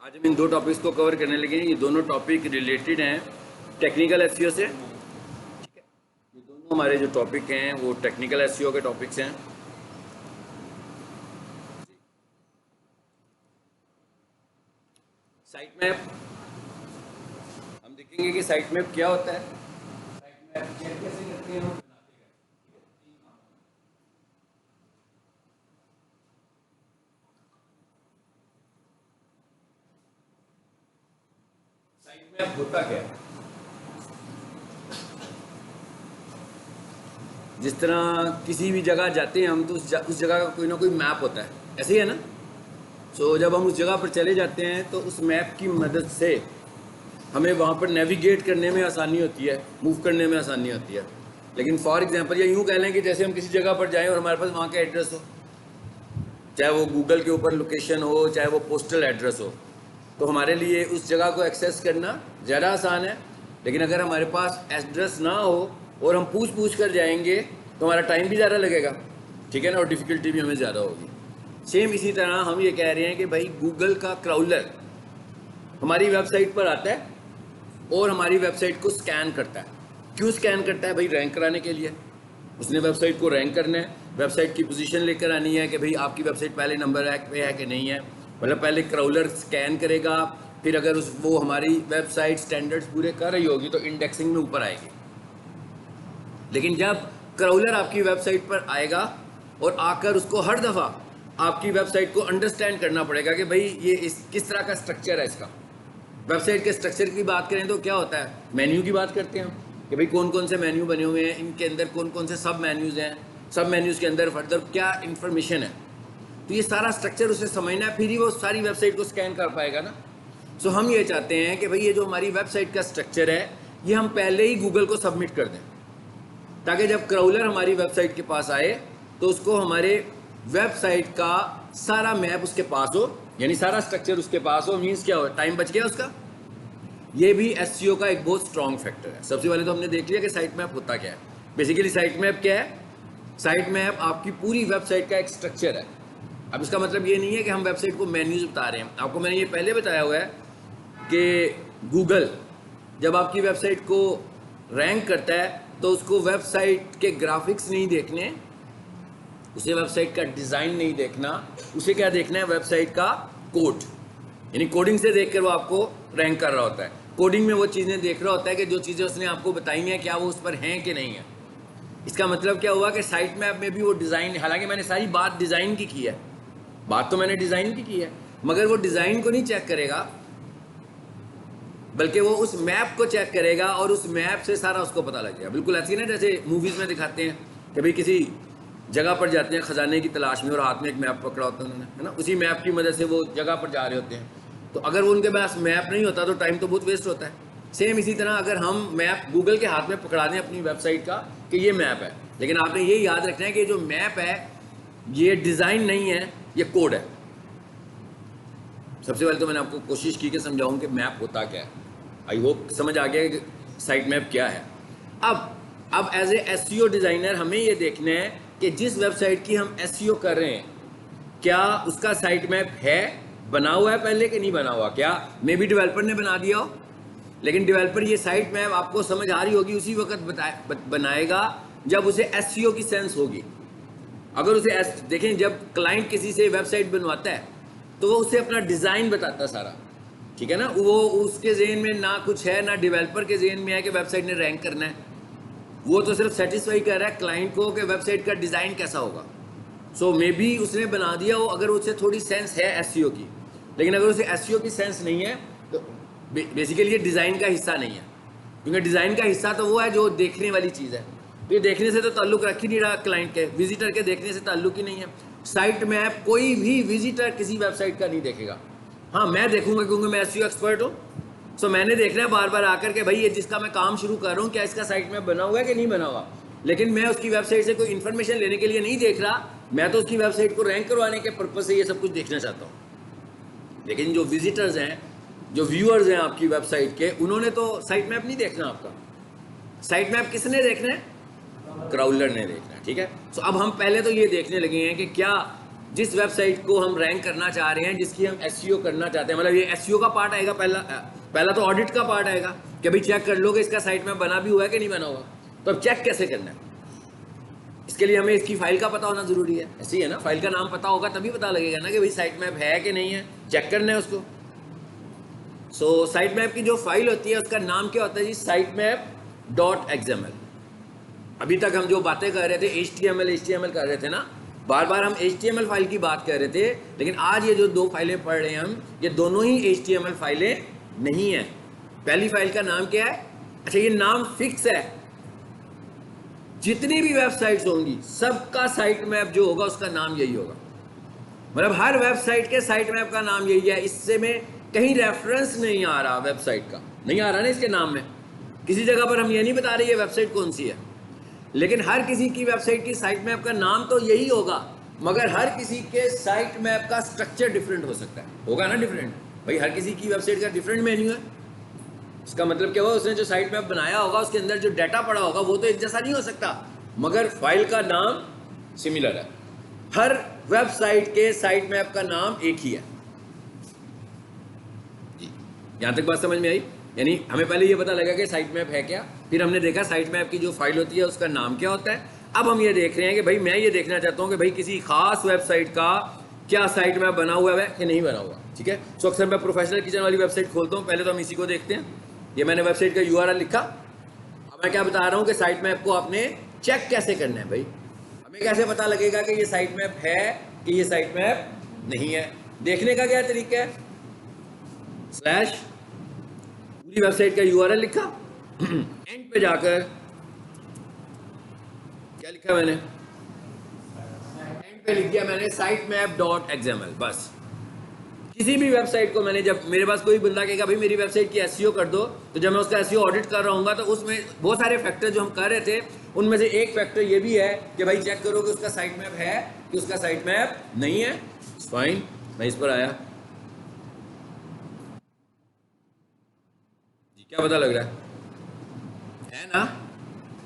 आज हम इन दो टॉपिक्स को कवर करने लगे हैं। ये दोनों टॉपिक रिलेटेड हैं टेक्निकल एसईओ से। ठीक है, ये दोनों हमारे जो टॉपिक हैं वो टेक्निकल एसईओ के टॉपिक्स हैं। साइट मैप हम देखेंगे कि साइट मैप क्या होता है, साइट मैप कैसे करते हैं हम। साइट मैप होता क्या है? जिस तरह किसी भी जगह जाते हैं हम तो उस जगह का कोई ना कोई मैप होता है, ऐसे ही है ना। सो जब हम उस जगह पर चले जाते हैं तो उस मैप की मदद से हमें वहाँ पर नेविगेट करने में आसानी होती है, मूव करने में आसानी होती है। लेकिन फॉर एग्जांपल या यूँ कह लें कि जैसे हम किसी जगह पर जाएं और हमारे पास वहाँ का एड्रेस हो, चाहे वो गूगल के ऊपर लोकेशन हो, चाहे वो पोस्टल एड्रेस हो, तो हमारे लिए उस जगह को एक्सेस करना ज़्यादा आसान है। लेकिन अगर हमारे पास एड्रेस ना हो और हम पूछ कर जाएंगे तो हमारा टाइम भी ज़्यादा लगेगा, ठीक है ना, और डिफ़िकल्टी भी हमें ज़्यादा होगी। सेम इसी तरह हम ये कह रहे हैं कि भाई गूगल का क्राउलर हमारी वेबसाइट पर आता है और हमारी वेबसाइट को स्कैन करता है। क्यों स्कैन करता है? भाई रैंक कराने के लिए। उसने वेबसाइट को रैंक करना है, वेबसाइट की पोजीशन लेकर आनी है कि भाई आपकी वेबसाइट पहले नंबर रैंक पे है कि नहीं है। मतलब पहले क्राउलर स्कैन करेगा, फिर अगर वो हमारी वेबसाइट स्टैंडर्ड्स पूरे कर रही होगी तो इंडेक्सिंग में ऊपर आएगी। लेकिन जब क्राउलर आपकी वेबसाइट पर आएगा और आकर उसको हर दफ़ा आपकी वेबसाइट को अंडरस्टैंड करना पड़ेगा कि भाई ये किस तरह का स्ट्रक्चर है इसका। वेबसाइट के स्ट्रक्चर की बात करें तो क्या होता है, मेन्यू की बात करते हैं हम कि भाई कौन कौन से मेन्यू बने हुए हैं, इनके अंदर कौन कौन से सब मेन्यूज़ हैं, सब मेन्यूज़ के अंदर फर्दर क्या इन्फॉर्मेशन है। तो ये सारा स्ट्रक्चर उसे समझना है, फिर ही वो सारी वेबसाइट को स्कैन कर पाएगा ना। सो हम ये चाहते हैं कि भाई ये जो हमारी वेबसाइट का स्ट्रक्चर है ये हम पहले ही गूगल को सबमिट कर दें, ताकि जब क्राउलर हमारी वेबसाइट के पास आए तो उसको हमारे वेबसाइट का सारा मैप उसके पास हो, यानी सारा स्ट्रक्चर उसके पास हो। मीन्स क्या हो, टाइम बच गया उसका। ये भी एसईओ का एक बहुत स्ट्रॉन्ग फैक्टर है। सबसे पहले तो हमने देख लिया कि साइट मैप होता क्या है। बेसिकली साइट मैप क्या है? साइट मैप आपकी पूरी वेबसाइट का एक स्ट्रक्चर है। अब इसका मतलब ये नहीं है कि हम वेबसाइट को मेन्यूज बता रहे हैं। आपको मैंने ये पहले बताया हुआ है कि गूगल जब आपकी वेबसाइट को रैंक करता है तो उसको वेबसाइट के ग्राफिक्स नहीं देखने, उसे वेबसाइट का डिज़ाइन नहीं देखना, उसे क्या देखना है, वेबसाइट का कोड। यानी कोडिंग से देखकर वो आपको रैंक कर रहा होता है। कोडिंग में वो चीज़ें देख रहा होता है कि जो चीज़ें उसने आपको बताई हैं क्या वो उस पर हैं कि नहीं है। इसका मतलब क्या हुआ कि साइट मैप में भी वो डिज़ाइन, हालांकि मैंने सारी बात डिज़ाइन की है, बात तो मैंने डिज़ाइन की है, मगर वो डिज़ाइन को नहीं चेक करेगा, बल्कि वो उस मैप को चेक करेगा और उस मैप से सारा उसको पता लग गया। बिल्कुल ऐसे ही ना जैसे मूवीज़ में दिखाते हैं कि भाई किसी जगह पर जाते हैं खजाने की तलाश में और हाथ में एक मैप पकड़ा होता है उन्होंने, है ना, उसी मैप की मदद से वो जगह पर जा रहे होते हैं। तो अगर वो उनके पास मैप नहीं होता तो टाइम तो बहुत वेस्ट होता है। सेम इसी तरह अगर हम मैप गूगल के हाथ में पकड़ा दें अपनी वेबसाइट का कि ये मैप है, लेकिन आपने ये याद रखना है कि जो मैप है ये डिज़ाइन नहीं है, ये कोड है। सबसे पहले तो मैंने आपको कोशिश की कि समझाऊं कि मैप होता क्या है। आई होप समझ आ गया कि साइट मैप क्या है। अब एज ए एसईओ डिज़ाइनर हमें ये देखना है कि जिस वेबसाइट की हम एसईओ कर रहे हैं क्या उसका साइट मैप है, बना हुआ है पहले कि नहीं बना हुआ। क्या मे बी डेवलपर ने बना दिया हो, लेकिन डेवलपर ये साइट मैप आपको समझ आ रही होगी उसी वक्त बनाएगा जब उसे एसईओ की सेंस होगी। अगर उसे देखें, जब क्लाइंट किसी से वेबसाइट बनवाता है तो वो उसे अपना डिज़ाइन बताता सारा, ठीक है ना। वो उसके जेहन में ना कुछ है, ना डेवलपर के जेहन में है कि वेबसाइट ने रैंक करना है। वो तो सिर्फ सेटिस्फाई कर रहा है क्लाइंट को कि वेबसाइट का डिज़ाइन कैसा होगा। सो मे बी उसने बना दिया हो अगर उसे थोड़ी सेंस है एसईओ की, लेकिन अगर उसे एसईओ की सेंस नहीं है तो बेसिकली ये डिज़ाइन का हिस्सा नहीं है, क्योंकि डिज़ाइन का हिस्सा तो वो है जो देखने वाली चीज़ है। तो ये देखने से तो ताल्लुक़ रख ही नहीं रहा क्लाइंट के, विजिटर के देखने से ताल्लुक़ ही नहीं है। साइट मैप कोई भी विजिटर किसी वेबसाइट का नहीं देखेगा। हाँ, मैं देखूंगा क्योंकि मैं एसईओ एक्सपर्ट हूँ। सो मैंने देखना है बार बार आकर के भाई ये जिसका मैं काम शुरू कर रहा हूँ क्या इसका साइट मैप बना हुआ है कि नहीं बना हुआ। लेकिन मैं उसकी वेबसाइट से कोई इन्फॉर्मेशन लेने के लिए नहीं देख रहा, मैं तो उसकी वेबसाइट को रैंक करवाने के पर्पज़ से ये सब कुछ देखना चाहता हूँ। लेकिन जो विजिटर्स हैं, जो व्यूअर्स हैं आपकी वेबसाइट के, उन्होंने तो साइट मैप नहीं देखना आपका। साइट मैप किसने देखना है? क्राउलर ने देखना है, ठीक है। सो अब हम पहले तो ये देखने लगे हैं कि क्या जिस वेबसाइट को हम रैंक करना चाह रहे हैं, जिसकी हम एसईओ करना चाहते हैं, मतलब ये एसईओ का पार्ट आएगा, पहला तो ऑडिट का पार्ट आएगा कि भाई चेक कर लो कि इसका साइट मैप बना भी हुआ है कि नहीं बना हुआ। तो अब चेक कैसे करना है, इसके लिए हमें इसकी फाइल का पता होना जरूरी है। ऐसे ही है ना, फाइल का नाम पता होगा तभी पता लगेगा ना कि भाई साइट मैप है कि नहीं है, चेक करना है उसको। सो साइट मैप की जो फाइल होती है उसका नाम क्या होता है जी, साइट मैप डॉट एक्सएमएल। अभी तक हम जो बातें कर रहे थे HTML कर रहे थे ना, बार बार हम HTML फाइल की बात कर रहे थे, लेकिन आज ये जो दो फाइलें पढ़ रहे हैं हम, ये दोनों ही HTML फाइलें नहीं है। पहली फाइल का नाम क्या है, अच्छा ये नाम फिक्स है, जितनी भी वेबसाइट्स होंगी सबका साइट मैप जो होगा उसका नाम यही होगा। मतलब हर वेबसाइट के साइट मैप का नाम यही है, इससे में कहीं रेफरेंस नहीं आ रहा, वेबसाइट का नहीं आ रहा ना इसके नाम में, किसी जगह पर हम ये नहीं बता रहे ये वेबसाइट कौन सी है, लेकिन हर किसी की वेबसाइट की साइट मैप का नाम तो यही होगा, मगर हर किसी के साइट मैप का स्ट्रक्चर डिफरेंट हो सकता है, होगा ना डिफरेंट। भाई हर किसी की वेबसाइट का डिफरेंट मेन्यू है, इसका मतलब क्या हुआ, उसने जो साइट मैप बनाया होगा उसके अंदर जो डाटा पड़ा होगा वो तो एक जैसा नहीं हो सकता, मगर फाइल का नाम सिमिलर है। हर वेबसाइट के साइट मैप का नाम एक ही है जी। यहां तक बात समझ में आई? यानी हमें पहले ये पता लगा कि साइट मैप है क्या, फिर हमने देखा साइट मैप की जो फाइल होती है उसका नाम क्या होता है। अब हम ये देख रहे हैं कि भाई मैं ये देखना चाहता हूं कि भाई किसी खास वेबसाइट का क्या साइट मैप बना हुआ है कि नहीं बना हुआ। ठीक है, सो अक्सर मैं प्रोफेशनल किचन वाली वेबसाइट खोलता हूँ, पहले तो हम इसी को देखते हैं। ये मैंने वेबसाइट का URL लिखा। अब मैं क्या बता रहा हूँ कि साइट मैप को आपने चेक कैसे करना है। भाई हमें कैसे पता लगेगा कि ये साइट मैप है कि ये साइट मैप नहीं है? देखने का क्या तरीका है, स्लैश पूरी वेबसाइट का URL लिखा, एंड पे जाकर क्या लिखा मैंने, एंड पे लिख दिया मैंने साइट मैप डॉट एक्सएमएल। बस किसी भी वेबसाइट को मैंने, जब मेरे पास कोई बंदा कहेगा भाई मेरी वेबसाइट की एसईओ कर दो, तो जब मैं उसका एसईओ ऑडिट कर रहा हूँ तो उसमें बहुत सारे फैक्टर जो हम कर रहे थे, उनमें से एक फैक्टर ये भी है कि भाई चेक करो कि उसका साइट मैप है कि उसका साइट मैप नहीं है। फाइन, मैं इस पर आया जी, क्या पता लग रहा है ना?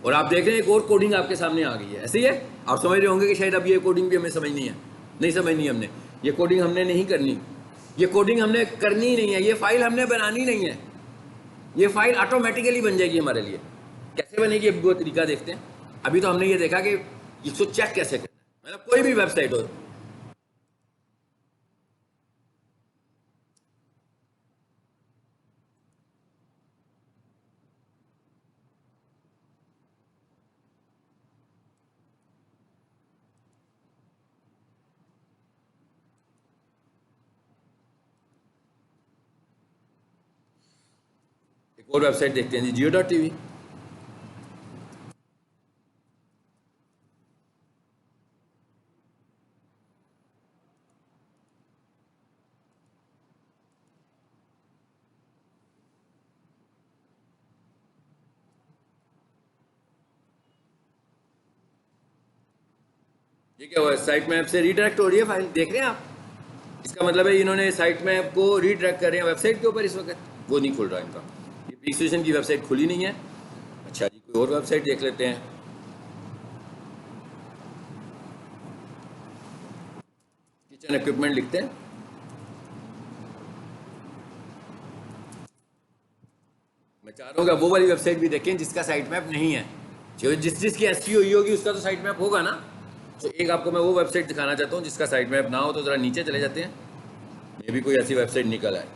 और आप देख रहे हैं एक और कोडिंग आपके सामने आ गई है। ऐसे ही है, आप समझ रहे होंगे कि शायद अब ये कोडिंग भी हमें समझनी है। नहीं समझनी है हमने, ये कोडिंग हमने नहीं करनी, ये कोडिंग हमने करनी ही नहीं है, ये फाइल हमने बनानी नहीं है, ये फाइल ऑटोमेटिकली बन जाएगी हमारे लिए। कैसे बनेगी अब वो तरीका देखते हैं। अभी तो हमने ये देखा कि इसको चेक कैसे करना है, मतलब कोई भी वेबसाइट हो। एक और वेबसाइट देखते हैं जी, Jio.tv। ये क्या हुआ, साइट मैप से रीडायरेक्ट हो रही है फाइल, देख रहे हैं आप? इसका मतलब है इन्होंने साइट मैप को रीडायरेक्ट कर रहे हैं वेबसाइट के ऊपर इस वक्त। वो नहीं खुल रहा इनका, ये प्रीस्टेशन की वेबसाइट खुली नहीं है। अच्छा जी, कोई और वेबसाइट देख लेते हैं। किचन इक्विपमेंट लिखते हैं। मैं चाह रहा हूँ कि वो वाली वेबसाइट भी देखें जिसका साइट मैप नहीं है, जो जिसकी एसईओ हुई होगी उसका तो साइट मैप होगा ना। तो एक आपको मैं वो वेबसाइट दिखाना चाहता हूँ जिसका साइट मैप ना हो, तो ज़रा नीचे चले जाते हैं, मे भी कोई ऐसी वेबसाइट निकल आए।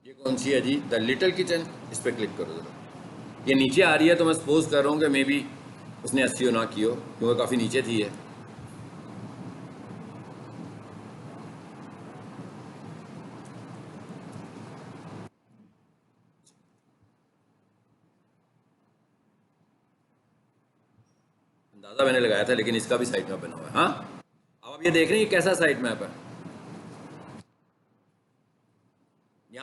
ये कौन सी है जी, द लिटिल किचन। इस पर क्लिक करो जरा, ये नीचे आ रही है, तो मैं सपोज कर रहा हूँ कि मे बी उसने एसईओ ना की हो क्योंकि काफ़ी नीचे थी है। अंदाज़ा मैंने लगाया था, लेकिन इसका भी साइट मैप बना हुआ है। हाँ, अब आप ये देख रहे हैं कैसा साइट मैप है।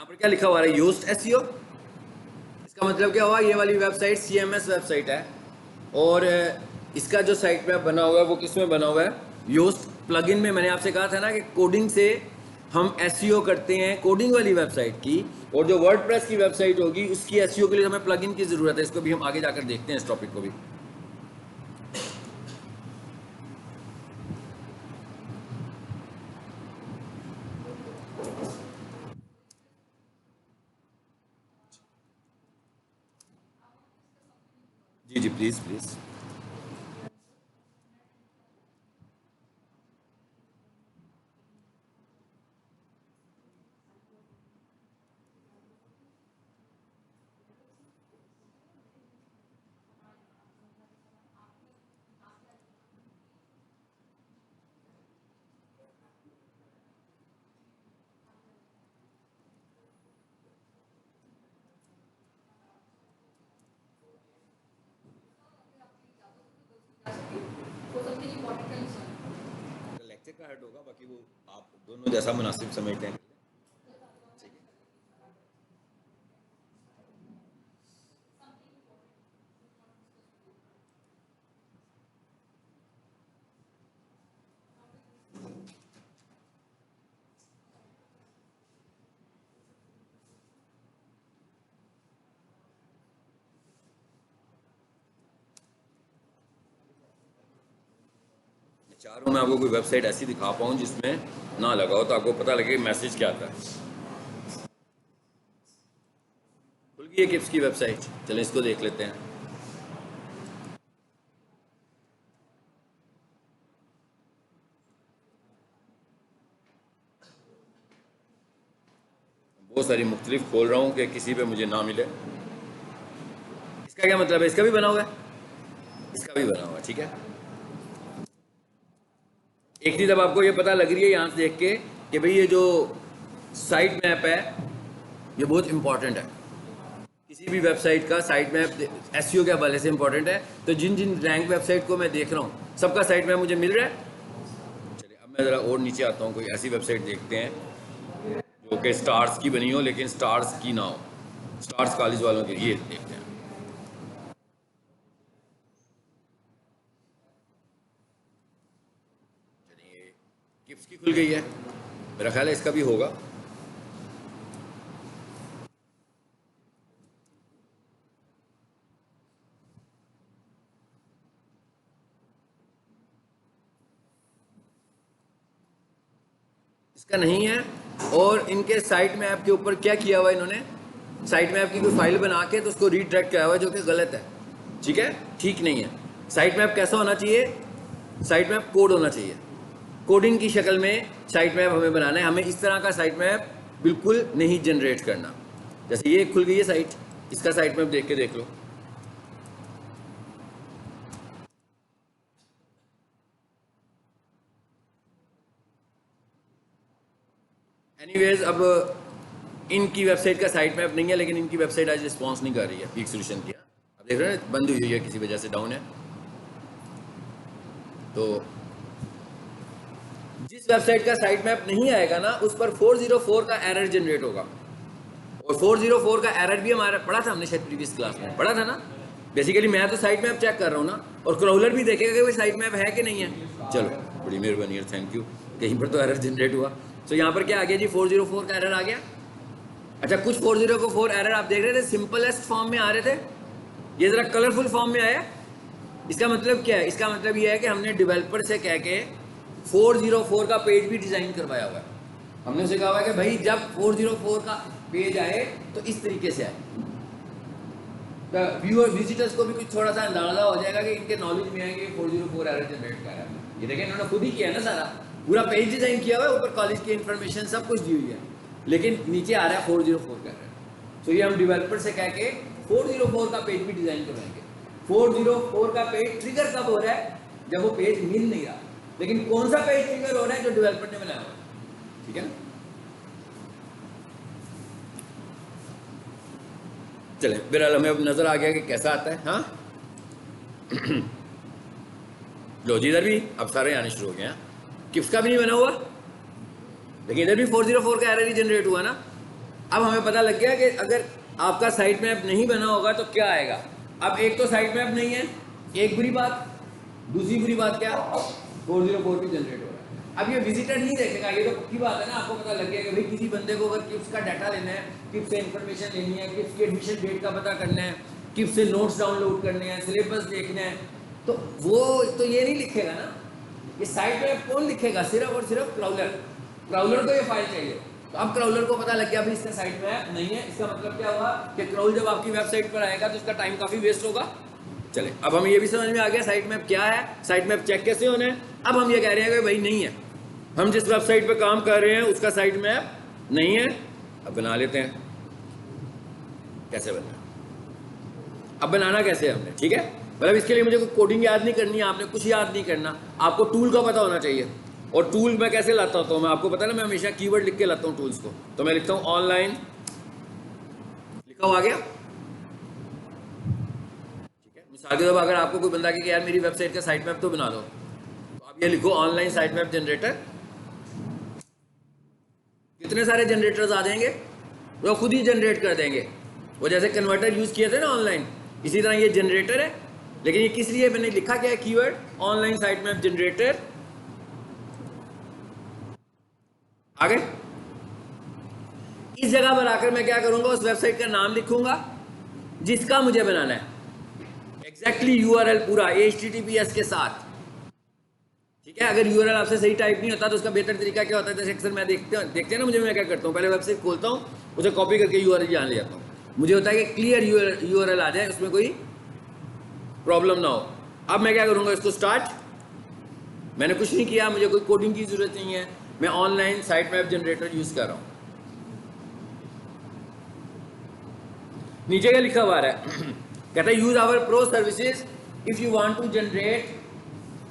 पर क्या लिखा हुआ है, यूज्ड एसईओ। इसका मतलब क्या हुआ, ये वाली वेबसाइट सीएमएस वेबसाइट है और इसका जो साइट मैप बना हुआ है वो किस में बना हुआ है, योस्ट प्लगइन में। मैंने आपसे कहा था ना कि कोडिंग से हम एसईओ करते हैं कोडिंग वाली वेबसाइट की, और जो वर्डप्रेस की वेबसाइट होगी उसकी एसईओ के लिए हमें प्लगइन की ज़रूरत है। इसको भी हम आगे जाकर देखते हैं, इस टॉपिक को भी। जी जी प्लीज़ प्लीज़। लेक्चर का हेड होगा, बाकी वो आप दोनों जैसा मुनासिब समझते हैं। ठीक है। चाह रहा हूँ मैं आपको कोई वेबसाइट ऐसी दिखा पाऊँ जिसमें ना लगा हो, तो आपको पता लगे मैसेज क्या आता है। खुल गई है किप्स की वेबसाइट, चलें इसको देख लेते हैं। बहुत सारी मुख्तलिफ खोल रहा हूँ कि किसी पे मुझे ना मिले। इसका क्या मतलब है, इसका भी बना हुआ है, इसका भी बना हुआ है, ठीक है। एक चीज़ अब आपको ये पता लग रही है यहाँ से देख के कि भाई ये जो साइट मैप है ये बहुत इंपॉर्टेंट है। किसी भी वेबसाइट का साइट मैप एसईओ के हवाले से इंपॉर्टेंट है। तो जिन जिन रैंक वेबसाइट को मैं देख रहा हूँ सबका साइट मैप मुझे मिल रहा है। चलिए अब मैं ज़रा और नीचे आता हूँ, कोई ऐसी वेबसाइट देखते हैं जो कि स्टार्स की बनी हो लेकिन स्टार्स की ना हो, स्टार्स कॉलेज वालों के, ये देखते हैं। चलिए किप्स की खुल गई है, मेरा ख्याल है इसका भी होगा। इसका नहीं है। और इनके साइट मैप के ऊपर क्या किया हुआ है इन्होंने, साइट मैप की कोई फाइल बना के तो उसको रीडायरेक्ट किया हुआ है, जो कि गलत है, ठीक है, ठीक नहीं है। साइट मैप कैसा होना चाहिए, साइट मैप कोड होना चाहिए, कोडिंग की शक्ल में साइट मैप हमें बनाना है। हमें इस तरह का साइट मैप बिल्कुल नहीं जनरेट करना। जैसे ये खुल गई है साइट, इसका साइट मैप देख के देख लो। एनीवेज अब इनकी वेबसाइट का साइट मैप नहीं है, लेकिन इनकी वेबसाइट आज रिस्पॉन्स नहीं कर रही है पीक सोल्यूशन की। अब देख रहे हैं बंद हुई है, किसी वजह से डाउन है। तो जिस वेबसाइट का साइट मैप नहीं आएगा ना उस पर 404 का एरर जनरेट होगा। और 404 का एरर भी हमारा पढ़ा था, हमने शायद प्रीवियस क्लास में पढ़ा था ना। बेसिकली मैं तो साइट मैप चेक कर रहा हूँ ना, और क्रॉलर भी देखेगा कि वो साइट मैप है कि नहीं है। चलो बड़ी मेहरबानी है, थैंक यू। कहीं पर तो एरर जनरेट हुआ। तो यहाँ पर क्या आ गया जी, 404 का एरर आ गया। अच्छा, कुछ 404 एरर आप देख रहे थे सिंपलेस्ट फॉर्म में आ रहे थे, ये ज़रा कलरफुल फॉर्म में आया। इसका मतलब क्या है, इसका मतलब ये है कि हमने डेवलपर से कह के 404 का पेज भी डिज़ाइन करवाया हुआ है। हमने उसे कहा हुआ है कि भाई जब 404 का पेज आए तो इस तरीके से आए, तो व्यूअर विजिटर्स को भी कुछ थोड़ा सा अंदाजा हो जाएगा कि इनके नॉलेज में आएंगे 404 एरर जनरेट कर रहा है। ये देखें इन्होंने खुद ही किया है ना, सारा पूरा पेज डिज़ाइन किया हुआ है, ऊपर कॉलेज की इन्फॉर्मेशन सब कुछ दी हुई है, लेकिन नीचे आ रहा है 404 का एरर। तो ये हम डेवलपर से कह के 404 का पेज भी डिज़ाइन करवाएंगे। 404 का पेज ट्रिगर कब हो रहा है, जब वो पेज मिल नहीं रहा। लेकिन कौन सा पेज ट्रिगर हो रहा है, जो डेवलपर ने बनाया हुआ है, ठीक है ना। चले बहरहाल हमें अब नजर आ गया कि कैसा आता है। हाँ लो जी, इधर भी अब सारे आने शुरू हो गए हैं। किप्स का भी नहीं बना हुआ, लेकिन इधर भी 404 का एरर ही जनरेट हुआ ना। अब हमें पता लग गया कि अगर आपका साइट मैप नहीं बना होगा तो क्या आएगा। अब एक तो साइट मैप नहीं है, एक बुरी बात, दूसरी बुरी बात क्या, 404 भी जनरेट हो रहा है। अब ये विजिटर नहीं देखेगा, ये तो पक्की बात है ना, आपको पता लग गया कि भाई किसी बंदे को अगर किप्स का डाटा लेना है, किप्स से इन्फॉर्मेशन लेनी है, किप्स की एडमिशन डेट का पता करना है, किप्स से नोट्स डाउनलोड करने हैं, सिलेबस देखना है, तो वो तो ये नहीं लिखेगा ना। ये साइट मैप कौन लिखेगा, सिर्फ और सिर्फ क्राउलर। क्राउलर को ये फाइल चाहिए। तो अब क्राउलर को पता लग गया भाई इसका साइट मैप नहीं है, इसका मतलब क्या हुआ कि क्राउल जब आपकी वेबसाइट पर आएगा तो इसका टाइम काफी वेस्ट होगा। चले, अब हमें ये भी समझ में आ गया साइट मैप क्या है, साइट मैप चेक कैसे होना है। अब हम ये कह रहे हैं कि भाई नहीं है, हम जिस वेबसाइट पे काम कर रहे हैं उसका साइट मैप नहीं है। अब बना लेते हैं, कैसे बनना है, अब बनाना कैसे है हमने, ठीक है। मतलब इसके लिए मुझे कोई कोडिंग याद नहीं करनी है, आपने कुछ याद नहीं करना, आपको टूल का पता होना चाहिए। और टूल मैं कैसे लाता हूँ, मैं आपको पता है ना, मैं हमेशा कीवर्ड लिख के लाता हूँ टूल्स को। तो मैं लिखता हूँ ऑनलाइन, लिखा हुआ आ गया, ठीक है। मिसाल के तौर पर अगर आपको कोई बंदा कि यार मेरी वेबसाइट का साइट मैप तो बना दो, तो आप ये लिखो ऑनलाइन साइट मैप जनरेटर। कितने सारे जनरेटर्स आ जाएंगे, वो खुद ही जनरेट कर देंगे। वो जैसे कन्वर्टर यूज किए थे ना ऑनलाइन, इसी तरह ये जनरेटर है। लेकिन ये किस लिए मैंने लिखा क्या है, keyword online site map generator. आगे इस जगह पर आकर मैं क्या करूंगा, उस वेबसाइट का नाम लिखूंगा जिसका मुझे बनाना है, एग्जैक्टली यूआरएल पूरा HTTPS के साथ, ठीक है। अगर यूआरएल आपसे सही टाइप नहीं होता तो उसका बेहतर तरीका क्या होता है, जैसे अक्सर मैं देखते हैं ना मुझे, मैं क्या करता हूँ, पहले वेबसाइट खोलता हूँ, उसे कॉपी करके यूआरएल यहाँ ले जाता हूँ। मुझे होता है कि क्लियर यूआरएल आ जाए, उसमें कोई प्रॉब्लम ना हो। अब मैं क्या करूँगा, इसको स्टार्ट, मैंने कुछ नहीं किया, मुझे कोई कोडिंग की जरूरत नहीं है, मैं online site map generator use कर रहा हूँ। नीचे क्या लिखा हुआ है कहता है use our pro services if you want to generate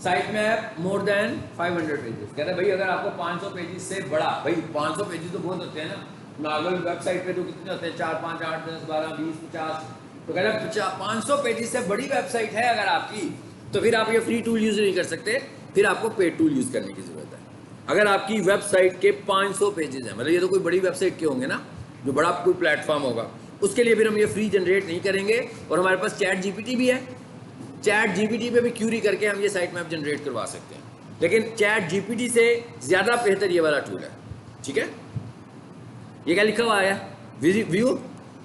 site map more than 500 pages. कहता है भाई अगर आपको 500 पेजेस से बड़ा, भाई 500 पेजेस तो बहुत होते हैं ना, नॉर्मल वेबसाइट पे तो कितने होते हैं, 4 5 8 10 12 20 50, तो कहता है 500 पेजेस से बड़ी वेबसाइट है अगर आपकी, तो फिर आप ये फ्री टूल यूज नहीं कर सकते, फिर आपको पेड टूल यूज करने की जरूरत है। अगर आपकी वेबसाइट के 500 पेजेस हैं, मतलब ये तो कोई बड़ी वेबसाइट के होंगे ना, जो बड़ा कोई प्लेटफॉर्म होगा, उसके लिए फिर हम ये फ्री जनरेट नहीं करेंगे। और हमारे पास चैट जीपीटी भी है, चैट जीपीटी पे भी क्यूरी करके हम ये साइट मैप जनरेट करवा सकते हैं। लेकिन चैट जीपीटी से ज़्यादा बेहतर ये वाला टूल है, ठीक है। ये क्या लिखा हुआ है, व्यू,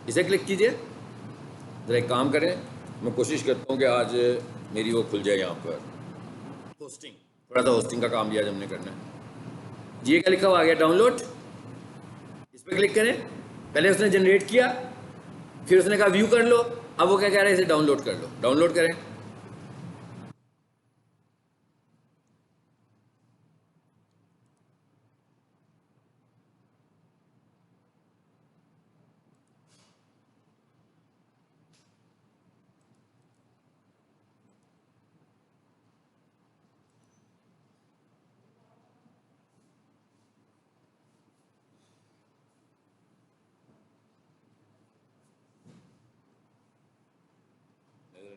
इसे क्लिक कीजिए। जरा एक काम करें, मैं कोशिश करता हूँ कि आज मेरी वो खुल जाए यहाँ पर होस्टिंग, थोड़ा सा होस्टिंग का काम भी आज हमने करना है। ये क्या लिखा हुआ आ गया, डाउनलोड, इस पर क्लिक करें। पहले उसने जनरेट किया, फिर उसने कहा व्यू कर लो, अब वो क्या कह रहा है, इसे डाउनलोड कर लो, डाउनलोड करें।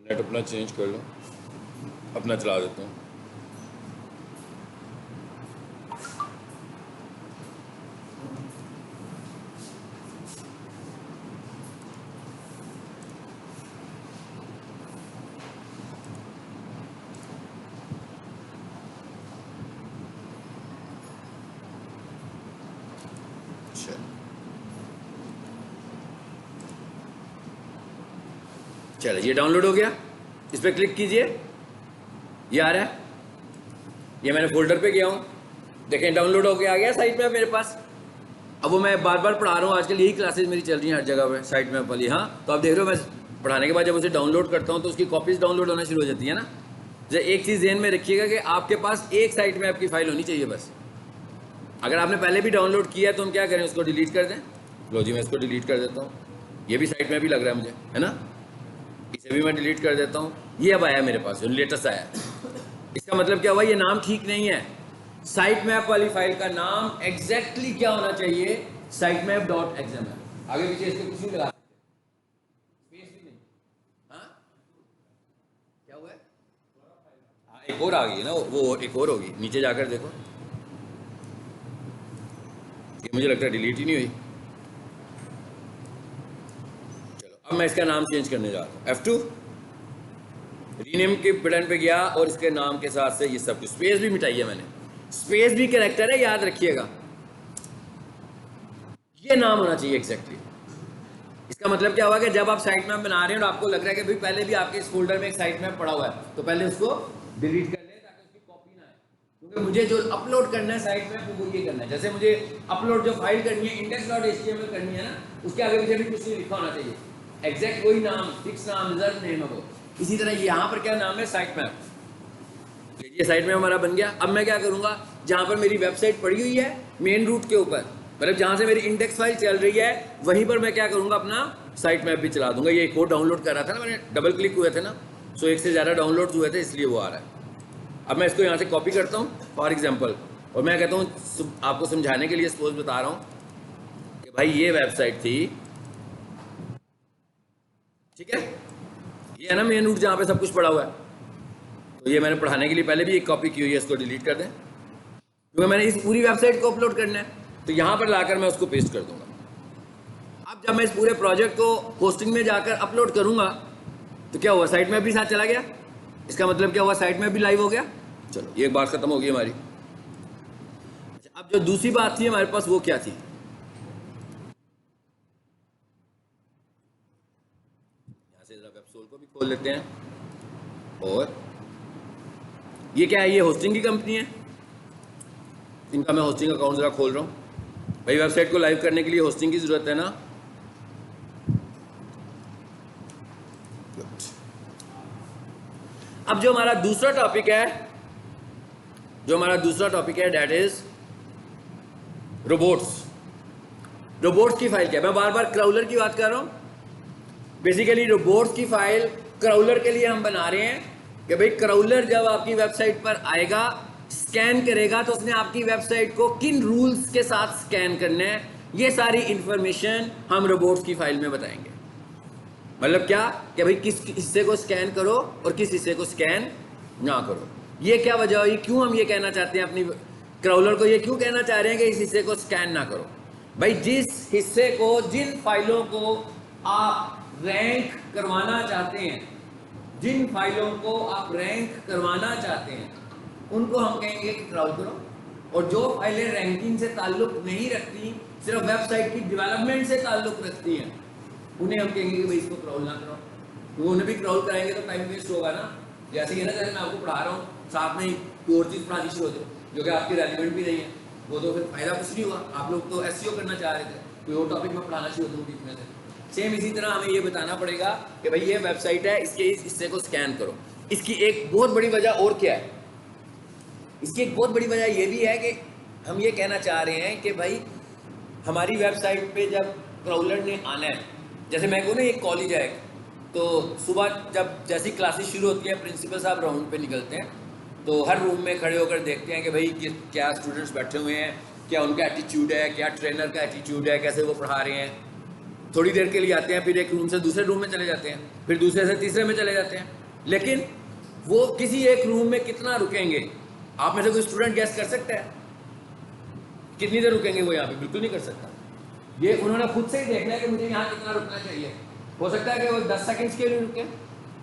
नेट अपना चेंज कर लो, अपना चला देता हूँ। चलो ये डाउनलोड हो गया, इस पर क्लिक कीजिए, ये आ रहा है, ये मैंने फोल्डर पे गया हूँ, देखें डाउनलोड होके आ गया साइट मैप मेरे पास। अब वो मैं बार बार पढ़ा रहा हूँ, आजकल यही क्लासेस मेरी चल रही हैं हर जगह पे साइट मैप वाली। हाँ, तो आप देख रहे हो मैं पढ़ाने के बाद जब उसे डाउनलोड करता हूँ तो उसकी कॉपीज डाउनलोड होना शुरू हो जाती है ना। जैसे एक चीज़ ध्यान में रखिएगा कि आपके पास एक साइट मैप की फाइल होनी चाहिए बस। अगर आपने पहले भी डाउनलोड किया है तो हम क्या करें, उसको डिलीट कर दें। लो जी, मैं इसको डिलीट कर देता हूँ, ये भी साइट मैप ही लग रहा है मुझे, है ना, इसे भी मैं डिलीट कर देता हूँ। ये अब आया मेरे पास, जो लेटेस्ट आया, इसका मतलब क्या हुआ, ये नाम ठीक नहीं है। साइट मैप वाली फाइल का नाम एग्जैक्टली क्या होना चाहिए, साइट मैप डॉट एक्सएमएल। आगे पीछे इसके कुछ नहीं लगा सकते, स्पेस भी नहीं। हाँ क्या हुआ है, हाँ एक और आ गई है ना, वो एक और होगी, नीचे जाकर देखो, ये मुझे लगता है डिलीट ही नहीं हुई। अब मैं इसका नाम चेंज करने जा रहा हूँ, F2 रीनेम के बटन पे गया और इसके नाम के साथ से ये सब कुछ, स्पेस भी मिटाई है मैंने, स्पेस भी कैरेक्टर है, याद रखिएगा ये नाम होना चाहिए एग्जैक्टली। इसका मतलब क्या हुआ कि जब आप साइट मैप बना रहे हैं और आपको लग रहा है कि भाई पहले भी आपके इस फोल्डर में एक साइट मैप पड़ा हुआ है, तो पहले उसको डिलीट कर ले ताकि उसकी कॉपी ना आए, क्योंकि मुझे जो अपलोड करना है साइट मैप वो ये करना है। जैसे मुझे अपलोड जो फाइल करनी है index.html करनी है ना, उसके आगे पीछे भी कुछ नहीं लिखा होना चाहिए, एग्जैक्ट वही नाम, फिक्स नाम, रिजर्व नेम है वो। इसी तरह यहाँ पर क्या नाम है, साइट मैप। ये साइट मैप हमारा बन गया। अब मैं क्या करूँगा, जहाँ पर मेरी वेबसाइट पड़ी हुई है मेन रूट के ऊपर, मतलब जहाँ से मेरी इंडेक्स फाइल चल रही है वहीं पर मैं क्या करूँगा, अपना साइट मैप भी चला दूंगा। ये एक और डाउनलोड कर रहा था ना मैंने, डबल क्लिक हुए थे ना, सो एक से ज़्यादा डाउनलोड हुए थे इसलिए वो आ रहा है। अब मैं इसको यहाँ से कॉपी करता हूँ फॉर एग्जाम्पल, और मैं कहता हूँ आपको समझाने के लिए सपोज बता रहा हूँ कि भाई ये वेबसाइट थी, ठीक है, ये है ना मेन रूट जहाँ पे सब कुछ पड़ा हुआ है। तो ये मैंने पढ़ाने के लिए पहले भी एक कॉपी की हुई है, इसको डिलीट कर दें क्योंकि मैंने इस पूरी वेबसाइट को अपलोड करना है, तो यहाँ पर लाकर मैं उसको पेस्ट कर दूंगा। अब जब मैं इस पूरे प्रोजेक्ट को होस्टिंग में जाकर अपलोड करूंगा तो क्या हुआ, साइट मैप भी साथ चला गया। इसका मतलब क्या हुआ, साइट मैप भी लाइव हो गया। चलो ये एक बात खत्म हो गई हमारी। अच्छा, अब जो दूसरी बात थी हमारे पास वो क्या थी, यहां से जरा वेबसोल को भी खोल लेते हैं। और ये क्या है, ये होस्टिंग की कंपनी है, इनका मैं होस्टिंग अकाउंट जरा खोल रहा हूँ। भाई वेबसाइट को लाइव करने के लिए होस्टिंग की जरूरत है ना। अब जो हमारा दूसरा टॉपिक है, दैट इज रोबोट्स। रोबोट्स की फाइल क्या है, मैं बार बार क्राउलर की बात कर रहा हूं। बेसिकली रोबोट्स की फाइल क्राउलर के लिए हम बना रहे हैं कि भाई क्राउलर जब आपकी वेबसाइट पर आएगा, स्कैन करेगा, तो उसने आपकी वेबसाइट को किन रूल्स के साथ स्कैन करना है, ये सारी इंफॉर्मेशन हम रोबोट्स की फाइल में बताएंगे। मतलब क्या कि भाई किस हिस्से को स्कैन करो और किस हिस्से को स्कैन ना करो। ये क्या वजह हुई, क्यों हम ये कहना चाहते हैं, अपनी क्राउलर को ये क्यों कहना चाह रहे हैं कि इस हिस्से को स्कैन ना करो। भाई जिस हिस्से को, जिन फाइलों को आप रैंक करवाना चाहते हैं, जिन फाइलों को आप रैंक करवाना चाहते हैं उनको हम कहेंगे कि क्राउल करो, और जो फाइलें रैंकिंग से ताल्लुक नहीं रखती, सिर्फ वेबसाइट की डेवलपमेंट से ताल्लुक रखती हैं, उन्हें हम कहेंगे कि भाई इसको क्राउल ना करो। तो उन्हें भी क्राउल कराएंगे तो टाइम वेस्ट होगा ना। जैसे कि ना, जैसे मैं आपको पढ़ा रहा हूँ, साथ में ही कोई और चीज़ पढ़ानी शुरू होती है जो कि आपकी रेलिवेंट भी नहीं है, वो तो फिर फायदा कुछ नहीं हुआ। आप लोग तो एसईओ करना चाह रहे थे, कोई और टॉपिक में पढ़ाना शुरू होता बीच में से। सेम इसी तरह हमें ये बताना पड़ेगा कि भाई ये वेबसाइट है, इसके इस हिस्से को स्कैन करो। इसकी एक बहुत बड़ी वजह और क्या है, इसकी एक बहुत बड़ी वजह ये भी है कि हम ये कहना चाह रहे हैं कि भाई हमारी वेबसाइट पे जब क्राउलर ने आना है, जैसे मैं कहूँ ना एक कॉलेज है, तो सुबह जब जैसी क्लासेस शुरू होती है, प्रिंसिपल साहब राउंड पे निकलते हैं, तो हर रूम में खड़े होकर देखते हैं कि भाई क्या स्टूडेंट्स बैठे हुए हैं, क्या उनका एटीट्यूड है, क्या ट्रेनर का एटीट्यूड है, कैसे वो पढ़ा रहे हैं। थोड़ी देर के लिए आते हैं, फिर एक रूम से दूसरे रूम में चले जाते हैं, फिर दूसरे से तीसरे में चले जाते हैं। लेकिन वो किसी एक रूम में कितना रुकेंगे, आप में से कोई स्टूडेंट गैस कर सकता है कितनी देर रुकेंगे वो यहाँ पे? बिल्कुल नहीं कर सकता। ये उन्होंने खुद से ही देखना है कि मुझे यहाँ कितना रुकना चाहिए। हो सकता है कि वो 10 सेकंड्स के लिए रुके,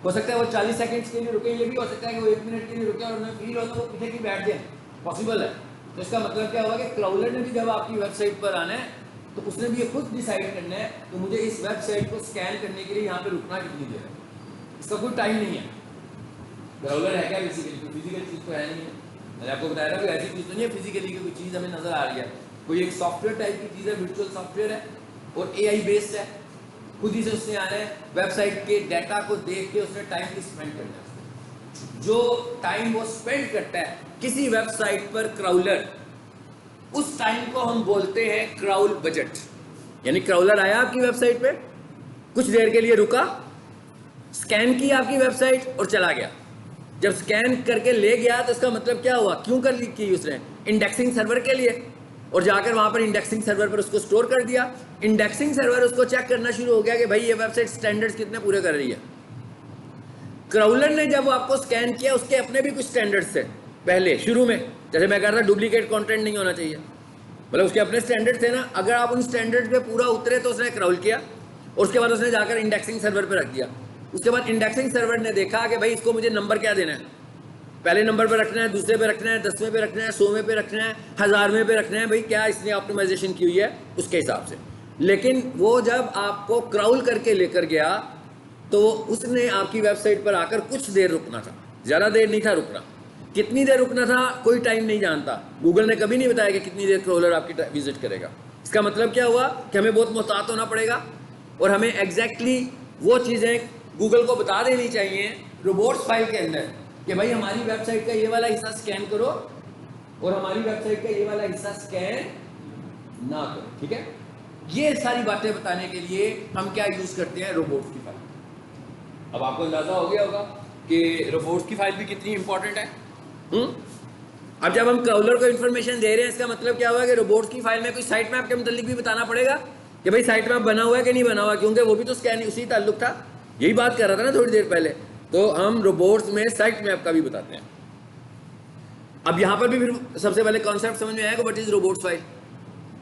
हो सकता है वो 40 सेकंड्स के लिए रुके, ये भी हो सकता है कि वो 1 मिनट के लिए रुके और उन्हें फील हो तो वो पीछे की बैठ जाए, पॉसिबल है। तो इसका मतलब क्या होगा कि क्राउलर ने भी जब आपकी वेबसाइट पर आना है तो उसने भी ये खुद डिसाइड करना है कि मुझे इस वेबसाइट को स्कैन करने के लिए यहाँ पे रुकना कितनी देर है। इसका कोई टाइम नहीं है। क्राउलर है क्या बेसिकली, फिजिकल चीज़ तो है नहीं है। मैंने आपको बताया था कि ऐसी चीज़ तो नहीं है फिजिकली की कोई चीज़ हमें नजर आ रही है, कोई एक सॉफ्टवेयर टाइप की चीज़ है, वर्चुअल सॉफ्टवेयर है और एआई बेस्ड है। खुद ही से उसने आना है, वेबसाइट के डाटा को देख के उसने टाइम भी स्पेंड करना है। जो टाइम वो स्पेंड करता है किसी वेबसाइट पर क्राउलर, उस टाइम को हम बोलते हैं क्राउल बजट। यानी क्राउलर आया आपकी वेबसाइट पे, कुछ देर के लिए रुका, स्कैन किया आपकी वेबसाइट और चला गया। जब स्कैन करके ले गया तो इसका मतलब क्या हुआ, क्यों कर ली की उसने, इंडेक्सिंग सर्वर के लिए, और जाकर वहां पर इंडेक्सिंग सर्वर पर उसको स्टोर कर दिया। इंडेक्सिंग सर्वर उसको चेक करना शुरू हो गया कि भाई ये वेबसाइट स्टैंडर्ड्स कितने पूरे कर रही है। क्राउलर ने जब आपको स्कैन किया, उसके अपने भी कुछ स्टैंडर्ड्स थे पहले शुरू में। जैसे मैं कह रहा था डुप्लीकेट कंटेंट नहीं होना चाहिए, मतलब उसके अपने स्टैंडर्ड थे ना। अगर आप उन स्टैंडर्ड पे पूरा उतरे तो उसने क्राउल किया, और उसके बाद उसने जाकर इंडेक्सिंग सर्वर पर रख दिया। उसके बाद इंडेक्सिंग सर्वर ने देखा कि भाई इसको मुझे नंबर क्या देना है, पहले नंबर पे रखना है, दूसरे पे रखना है, 10वें पे रखना है, 100वें पे रखना है, 1000वें पे रखना है, भाई क्या इसने ऑप्टिमाइजेशन की हुई है उसके हिसाब से। लेकिन वो जब आपको क्राउल करके लेकर गया तो उसने आपकी वेबसाइट पर आकर कुछ देर रुकना था, ज़्यादा देर नहीं था रुकना। कितनी देर रुकना था कोई टाइम नहीं जानता, गूगल ने कभी नहीं बताया कि कितनी देर क्राउलर आपकी विजिट करेगा। इसका मतलब क्या हुआ कि हमें बहुत मोहतात होना पड़ेगा और हमें एग्जैक्टली वो चीज़ें गूगल को बता देनी चाहिए रोबोट्स फाइल के अंदर कि भाई हमारी वेबसाइट का ये वाला हिस्सा स्कैन करो और हमारी वेबसाइट का ये वाला हिस्सा स्कैन ना करो, ठीक है। ये सारी बातें बताने के लिए हम क्या यूज करते हैं, रोबोट्स की फाइल। अब आपको अंदाजा हो गया होगा कि रोबोट्स की फाइल भी कितनी इंपॉर्टेंट है। अब जब हम क्राउलर को इन्फॉर्मेशन दे रहे हैं इसका मतलब क्या हुआ कि रोबोट्स की फाइल में कोई साइट मैप के मुतालिक भी बताना पड़ेगा कि भाई साइट मैप बना हुआ है कि नहीं बना हुआ, क्योंकि वो भी तो स्कैन उसी ताल्लुक था, यही बात कर रहा था ना थोड़ी देर पहले। तो हम रोबोट्स में साइट मैप का भी बताते हैं। अब यहां पर भी फिर सबसे पहले कॉन्सेप्ट समझ में आएगा, what is robots file,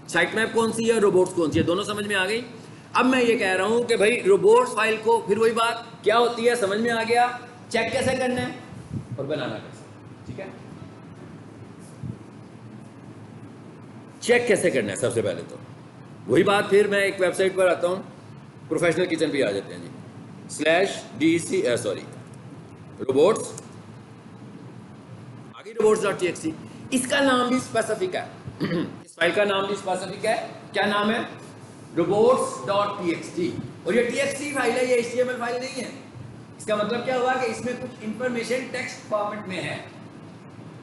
site map कौन सी है, रोबोट्स कौन सी है, दोनों समझ में आ गई। अब मैं ये कह रहा हूं कि भाई रोबोट्स फाइल को फिर वही बात क्या होती है समझ में आ गया, चेक कैसे करना है और बनाना कैसे, ठीक है। चेक कैसे करना है सबसे पहले तो वही बात, फिर मैं एक वेबसाइट पर आता हूं, प्रोफेशनल किचन पे आ जाते हैं जी, /dc सॉरी रोबोट्स आगे robots.txt, इसका नाम भी स्पेसिफिक है इस फाइल का नाम भी स्पेसिफिक है। क्या नाम है, robots.txt। और ये txt फाइल है, ये html फाइल नहीं है। इसका मतलब क्या हुआ कि इसमें कुछ इंफॉर्मेशन टेक्स्ट फॉर्मेट में है,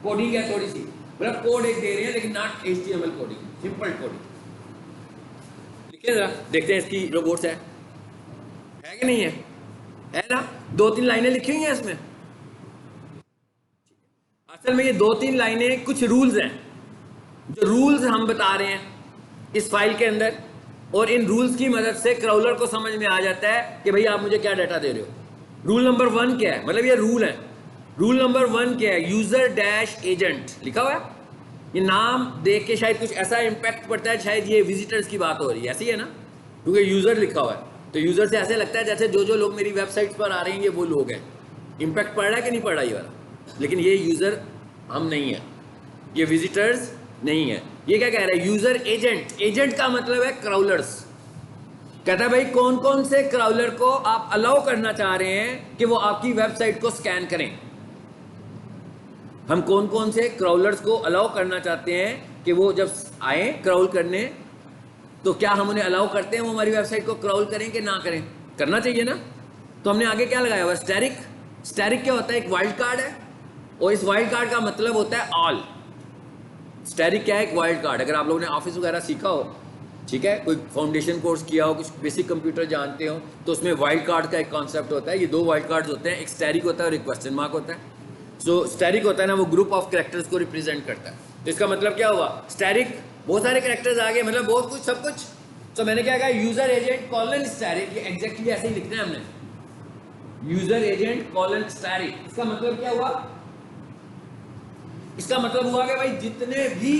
कोडिंग है थोड़ी सी, मतलब कोड एक दे रहे हैं लेकिन not html coding, simple coding. लिखिए जरा देखते हैं इसकी रोबोट्स है कि नहीं है ना। 2-3 लाइनें लिखी हुई हैं इसमें। असल में ये 2-3 लाइनें कुछ रूल्स हैं, जो रूल्स हम बता रहे हैं इस फाइल के अंदर, और इन रूल्स की मदद से क्राउलर को समझ में आ जाता है कि भाई आप मुझे क्या डाटा दे रहे हो। रूल नंबर 1 क्या है, मतलब ये रूल है, रूल नंबर 1 क्या है, यूजर डैश एजेंट लिखा हुआ है। ये नाम देख के शायद कुछ ऐसा इंपैक्ट पड़ता है, शायद ये विजिटर्स की बात हो रही है, ऐसी है ना, क्योंकि यूजर लिखा हुआ है तो यूजर से ऐसे लगता है जैसे जो लोग मेरी वेबसाइट पर आ रहे हैं ये वो लोग हैं। इंपैक्ट पड़ रहा है कि नहीं पड़ रहा ये वाला, लेकिन ये यूजर हम नहीं है, ये विजिटर्स नहीं है। ये क्या कह रहा है, यूजर एजेंट, एजेंट का मतलब है क्राउलर्स। कहता है भाई कौन कौन से क्राउलर को आप अलाउ करना चाह रहे हैं कि वो आपकी वेबसाइट को स्कैन करें। हम कौन कौन से क्राउलर्स को अलाउ करना चाहते हैं कि वो जब आए क्राउल करने तो क्या हम उन्हें अलाउ करते हैं वो हमारी वेबसाइट को क्राउल करें कि ना करें, करना चाहिए ना। तो हमने आगे क्या लगाया हुआ, स्टैरिक। स्टैरिक क्या होता है, एक वाइल्ड कार्ड है, और इस वाइल्ड कार्ड का मतलब होता है ऑल। स्टैरिक क्या है, एक वाइल्ड कार्ड। अगर आप लोगों ने ऑफिस वगैरह सीखा हो, ठीक है, कोई फाउंडेशन कोर्स किया हो, कुछ बेसिक कंप्यूटर जानते हो, तो उसमें वाइल्ड कार्ड का एक कॉन्सेप्ट होता है। ये 2 वाइल्ड कार्ड्स होते हैं, एक स्टैरिक होता है और एक क्वेश्चन मार्क होता है। सो स्टैरिक होता है ना, वो ग्रुप ऑफ कैरेक्टर्स को रिप्रेजेंट करता है। तो इसका मतलब क्या हुआ, स्टैरिक बहुत सारे कैरेक्टर्स आ गए, मतलब बहुत कुछ सब कुछ। तो मैंने क्या कहा, यूजर एजेंट कॉलन स्टैरिक, ये एग्जैक्टली ऐसे ही लिखना है हमने, यूजर एजेंट कॉलन स्टैरिक। इसका मतलब क्या हुआ, इसका मतलब हुआ कि भाई जितने भी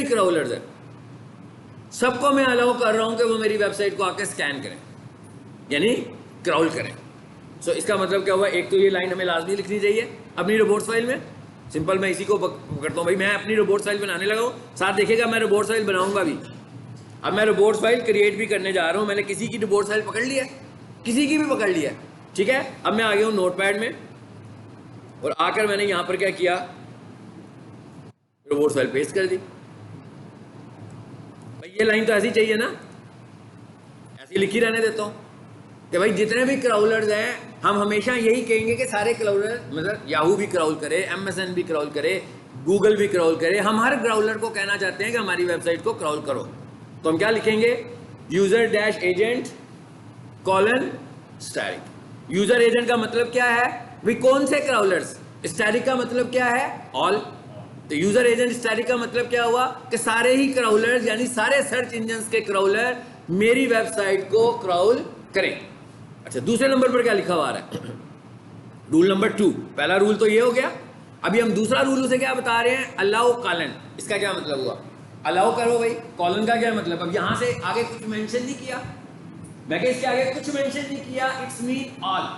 क्राउलर्स हैं सबको मैं अलाउ कर रहा हूं कि वो मेरी वेबसाइट को आके स्कैन करें, यानी क्राउल करें। सो इसका मतलब क्या हुआ, एक तो ये लाइन हमें लाजमी लिखनी चाहिए अपनी रोबोट्स फाइल में। सिंपल मैं इसी को पकड़ता हूँ, भाई मैं अपनी रोबोट्स फाइल बनाने लगा हूँ, साथ देखिएगा मैं रोबोट्स फाइल बनाऊंगा भी। अब मैं रोबोट्स फाइल क्रिएट भी करने जा रहा हूँ, मैंने किसी की रोबोट्स फाइल पकड़ लिया, किसी की भी पकड़ लिया, ठीक है। अब मैं आ गया हूँ नोटपैड में और आकर मैंने यहां पर क्या किया, रोबोट्स फाइल पेस्ट कर दी। भाई ये लाइन तो ऐसी चाहिए ना, ऐसी लिखी रहने देता हूं कि भाई जितने भी क्राउलर्स हैं हम हमेशा यही कहेंगे कि सारे क्राउलर, मतलब याहू भी क्राउल करे, MSN भी क्राउल करे, गूगल भी क्राउल करे, हम हर क्राउलर को कहना चाहते हैं कि हमारी वेबसाइट को क्राउल करो। तो हम क्या लिखेंगे, user dash agent colon asterisk. User agent का मतलब क्या है, भाई कौन से क्राउलर्स, स्टैरिक का मतलब क्या है, ऑल। तो यूजर एजेंट स्टैरिक का मतलब क्या हुआ कि सारे ही क्राउलर्स, यानी सारे सर्च इंजन के क्राउलर मेरी वेबसाइट को क्राउल करें। अच्छा, दूसरे नंबर पर क्या लिखा हुआ है, रूल नंबर 2। पहला रूल तो ये हो गया, अभी हम दूसरा रूल उसे क्या बता रहे हैं, अलाउ कॉलन। इसका क्या मतलब हुआ, अलाउ करो भाई, कॉलन का क्या मतलब, अब यहां से आगे कुछ मेंशन नहीं किया, मैं इसके आगे कुछ मेंशन नहीं किया, इट्स मीन ऑल,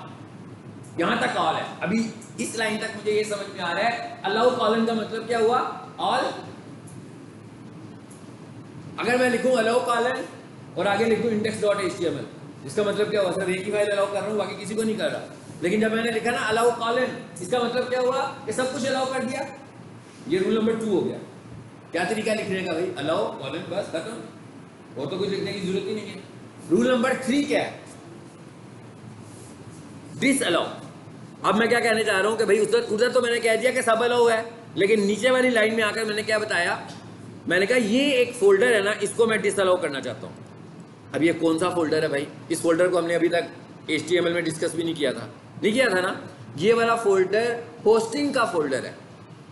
यहां तक ऑल है। अभी इस लाइन तक मुझे ये समझ में आ रहा है अलाउ कॉलन का मतलब क्या हुआ, ऑल। अगर मैं लिखूं अलाउ कॉलन और आगे लिखूं index.html, इसका मतलब क्या हुआ, सिर्फ एक ही फाइल अलाउ कर रहा हूं, बाकी किसी को नहीं कर रहा। लेकिन जब मैंने लिखा ना अलाउ कॉलन, इसका मतलब क्या हुआ कि सब कुछ अलाउ कर दिया। ये रूल नंबर 2 हो गया। क्या तरीका लिखने का भाई, अलाउ कॉलन, बस खत्म, और तो कुछ लिखने की जरूरत ही नहीं है। रूल नंबर 3 क्या है, दिस अलाउ। अब मैं क्या कहने चाह रहा हूं कि भाई उधर तो मैंने कह दिया कि सब अलाउ है, लेकिन नीचे वाली लाइन में आकर मैंने क्या बताया, मैंने कहा ये एक फोल्डर है ना, इसको मैं डिसअलाउ करना चाहता हूं। अब ये कौन सा फोल्डर है भाई, इस फोल्डर को हमने अभी तक HTML में डिस्कस भी नहीं किया था ना। ये वाला फोल्डर होस्टिंग का फोल्डर है।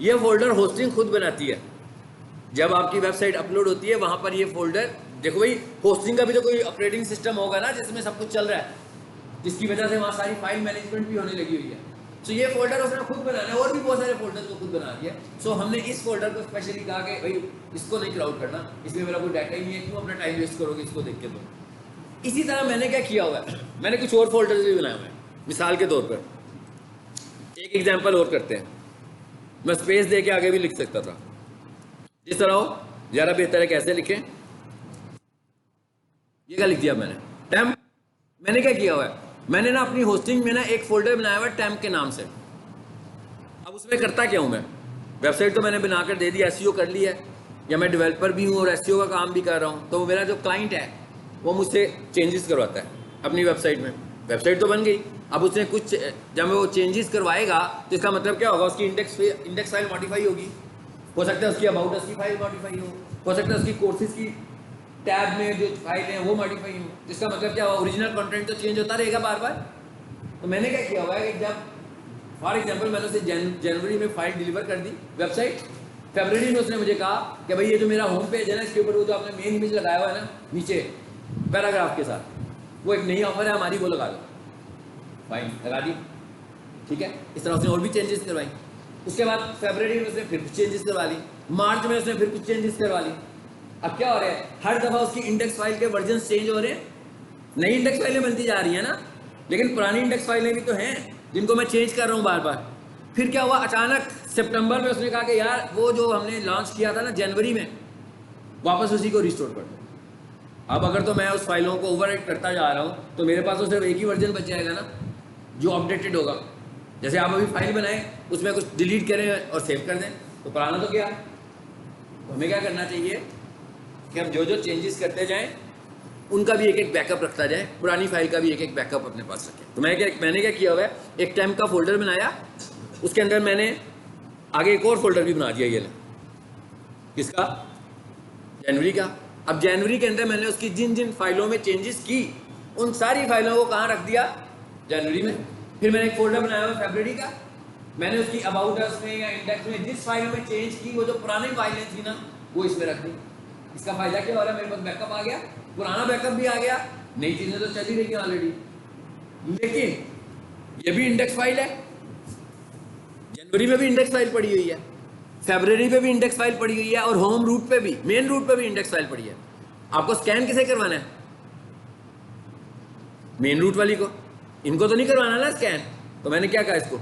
ये फोल्डर होस्टिंग खुद बनाती है। जब आपकी वेबसाइट अपलोड होती है वहां पर ये फोल्डर, देखो भाई होस्टिंग का भी तो कोई ऑपरेटिंग सिस्टम होगा ना जिसमें सब कुछ चल रहा है, जिसकी वजह से वहां सारी फाइल मैनेजमेंट भी होने लगी हुई है। सो ये फोल्डर उसने खुद बनाना है, और भी बहुत सारे फोल्डर को खुद बना दिया। सो हमने इस फोल्डर को स्पेशली कहा कि भाई इसको नहीं क्राउड करना, इसमें मेरा कोई डाटा ही नहीं है, क्यों अपना टाइम वेस्ट करोगे इसको देख के। तो इसी तरह मैंने क्या किया हुआ है, मैंने कुछ और फोल्डर्स भी बनाए हुए हैं। मिसाल के तौर पर एक एग्जांपल और करते हैं, मैं स्पेस दे के आगे भी लिख सकता था, जिस तरह हो ज़्यादा बेहतर है कैसे लिखें। ये क्या लिख दिया मैंने, टेम्प। मैंने क्या किया हुआ है, मैंने ना अपनी होस्टिंग में ना एक फोल्डर बनाया हुआ है टेम्प के नाम से। अब उसमें करता क्या हूँ मैं, वेबसाइट तो मैंने बनाकर दे दी, SEO कर ली है, या मैं डेवलपर भी हूँ और SEO का काम भी कर रहा हूँ, तो मेरा जो क्लाइंट है वो मुझसे चेंजेस करवाता है अपनी वेबसाइट में। वेबसाइट तो बन गई, अब उसने कुछ जब वो चेंजेस करवाएगा तो इसका मतलब क्या होगा, उसकी इंडेक्स फाइल मॉडिफाई होगी, हो सकता है उसकी अबाउट अस की फाइल मॉडिफाई हो सकता है उसकी कोर्सेज की टैब में जो फाइल है वो मॉडिफाई हो। इसका मतलब क्या होगा, ओरिजिनल कंटेंट तो चेंज होता रहेगा बार बार। तो मैंने क्या किया हुआ है कि जब फॉर एग्जांपल मैंने उसे जनवरी में फाइल डिलीवर कर दी वेबसाइट, फरवरी में उसने मुझे कहा कि भाई ये जो मेरा होम पेज है ना, इसके ऊपर वो जो आपने मेन इमेज लगाया हुआ है ना नीचे पैराग्राफ के साथ, वो एक नई ऑफर है हमारी, वो लगा दो। फाइन, लगा दी, ठीक है। इस तरह उसने और भी चेंजेस करवाई। उसके बाद फरवरी में उसने फिर कुछ चेंजेस करवा ली, मार्च में उसने फिर कुछ चेंजेस करवा ली। अब क्या हो रहा है, हर दफा उसकी इंडेक्स फाइल के वर्जन चेंज हो रहे हैं, नई इंडेक्स फाइलें बनती जा रही है ना, लेकिन पुरानी इंडेक्स फाइलें भी तो हैं जिनको मैं चेंज कर रहा हूँ बार बार। फिर क्या हुआ, अचानक सितंबर में उसने कहा कि यार वो जो हमने लॉन्च किया था ना जनवरी में, वापस उसी को रिस्टोर कर दो। अब अगर तो मैं उस फाइलों को ओवरराइट करता जा रहा हूँ तो मेरे पास तो सिर्फ एक ही वर्जन बच जाएगा ना जो अपडेटेड होगा। जैसे आप अभी फाइल बनाएं, उसमें कुछ डिलीट करें और सेव कर दें, तो पुराना तो क्या। तो हमें क्या करना चाहिए कि हम जो जो चेंजेस करते जाएं उनका भी एक एक बैकअप रखता जाए, पुरानी फाइल का भी एक एक बैकअप अपने पास रखें। तो मैंने क्या किया हुआ है, एक टेम्प का फोल्डर बनाया, उसके अंदर मैंने आगे एक और फोल्डर भी बना दिया, ये किसका, जनवरी का। अब जनवरी के अंदर मैंने उसकी जिन जिन फाइलों में चेंजेस की उन सारी फाइलों को कहाँ रख दिया, जनवरी में। फिर मैंने एक फोल्डर बनाया हुआ फरवरी का, मैंने उसकी अबाउट अस में या इंडेक्स में जिस फाइलों में चेंज की वो जो पुरानी फाइलें थी ना वो इसमें रख दी। इसका फायदा क्या हो रहा है, मेरे पास बैकअप आ गया, पुराना बैकअप भी आ गया, नई चीजें तो चल ही रही ऑलरेडी, लेकिन ये भी इंडेक्स फाइल है, जनवरी में भी इंडेक्स फाइल पड़ी हुई है, फरवरी पे भी इंडेक्स फाइल पड़ी हुई है, और होम रूट पे भी, मेन रूट पे भी इंडेक्स फाइल पड़ी है। आपको स्कैन किसे करवाना है, मेन रूट वाली को, इनको तो नहीं करवाना ना स्कैन। तो मैंने क्या कहा इसको,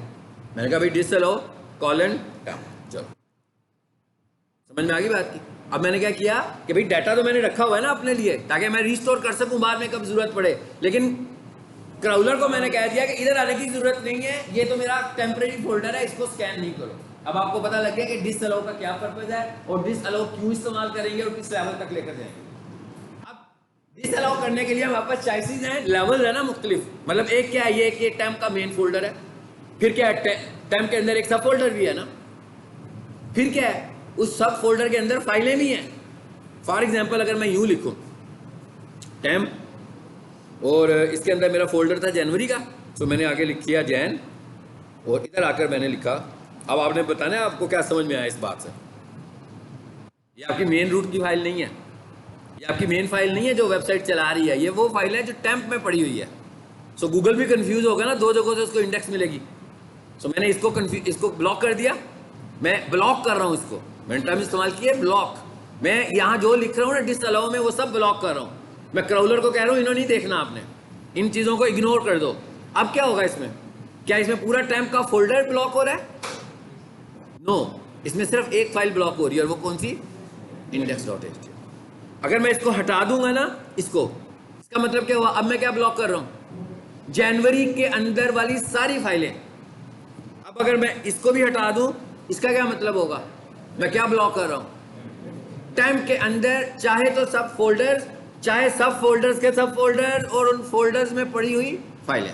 मैंने कहा भाई डिसअलाउ कॉलन टेम्प, चलो समझ में आ गई बात की। अब मैंने क्या किया कि भाई डाटा तो मैंने रखा हुआ है ना अपने लिए, ताकि मैं रिस्टोर कर सकूं बाद में कब जरूरत पड़े, लेकिन क्राउलर को मैंने कह दिया कि इधर आने की जरूरत नहीं है, ये तो मेरा टेम्परेरी फोल्डर है, इसको स्कैन नहीं करो। अब आपको पता लग गया कि डिसअलाउ का क्या पर्पज है और डिसअलाउ क्यों इस्तेमाल करेंगे और किस लेवल तक लेकर जाएंगे। अब डिसअलाउ करने के लिए हमारे पास चॉइसेस हैं, लेवल है ना मुख्तलिफ, मतलब एक क्या है, ये टेम्प का मेन फोल्डर है, फिर क्या है, टेम्प के अंदर एक सब फोल्डर भी है ना, फिर क्या है, उस सब फोल्डर के अंदर फाइलें भी हैं। फॉर एग्जांपल अगर मैं यूं लिखूं टेम्प और इसके अंदर मेरा फोल्डर था जनवरी का, तो मैंने आगे लिख दिया जैन, और इधर आकर मैंने लिखा, अब आपने बताना है आपको क्या समझ में आया इस बात से। ये आपकी मेन रूट की फाइल नहीं है, ये आपकी मेन फाइल नहीं है जो वेबसाइट चला रही है, ये वो फाइल है जो टेम्प में पड़ी हुई है। सो गूगल भी कंफ्यूज होगा ना, दो जगहों से उसको इंडेक्स मिलेगी। सो मैंने इसको ब्लॉक कर दिया, मैं ब्लॉक कर रहा हूं इसको, मैंने टर्म इस्तेमाल किया ब्लॉक, मैं यहाँ जो लिख रहा हूँ ना डिसअलाउ में, वो सब ब्लॉक कर रहा हूँ। मैं क्रॉलर को कह रहा हूँ इन्होंने नहीं देखना, आपने इन चीज़ों को इग्नोर कर दो। अब क्या होगा इसमें? क्या इसमें पूरा टेम्प का फोल्डर ब्लॉक हो रहा है? नो, इसमें सिर्फ एक फाइल ब्लॉक हो रही है, और वो कौन सी? index.html। अगर मैं इसको हटा दूंगा ना, इसको, इसका मतलब क्या हुआ? अब मैं क्या ब्लॉक कर रहा हूं? जनवरी के अंदर वाली सारी फाइलें। अब अगर मैं इसको भी हटा दूं, इसका क्या मतलब होगा? मैं क्या ब्लॉक कर रहा हूं? टेम्प के अंदर चाहे तो सब फोल्डर्स, चाहे सब फोल्डर्स के सब फोल्डर, और उन फोल्डर्स में पड़ी हुई फाइलें,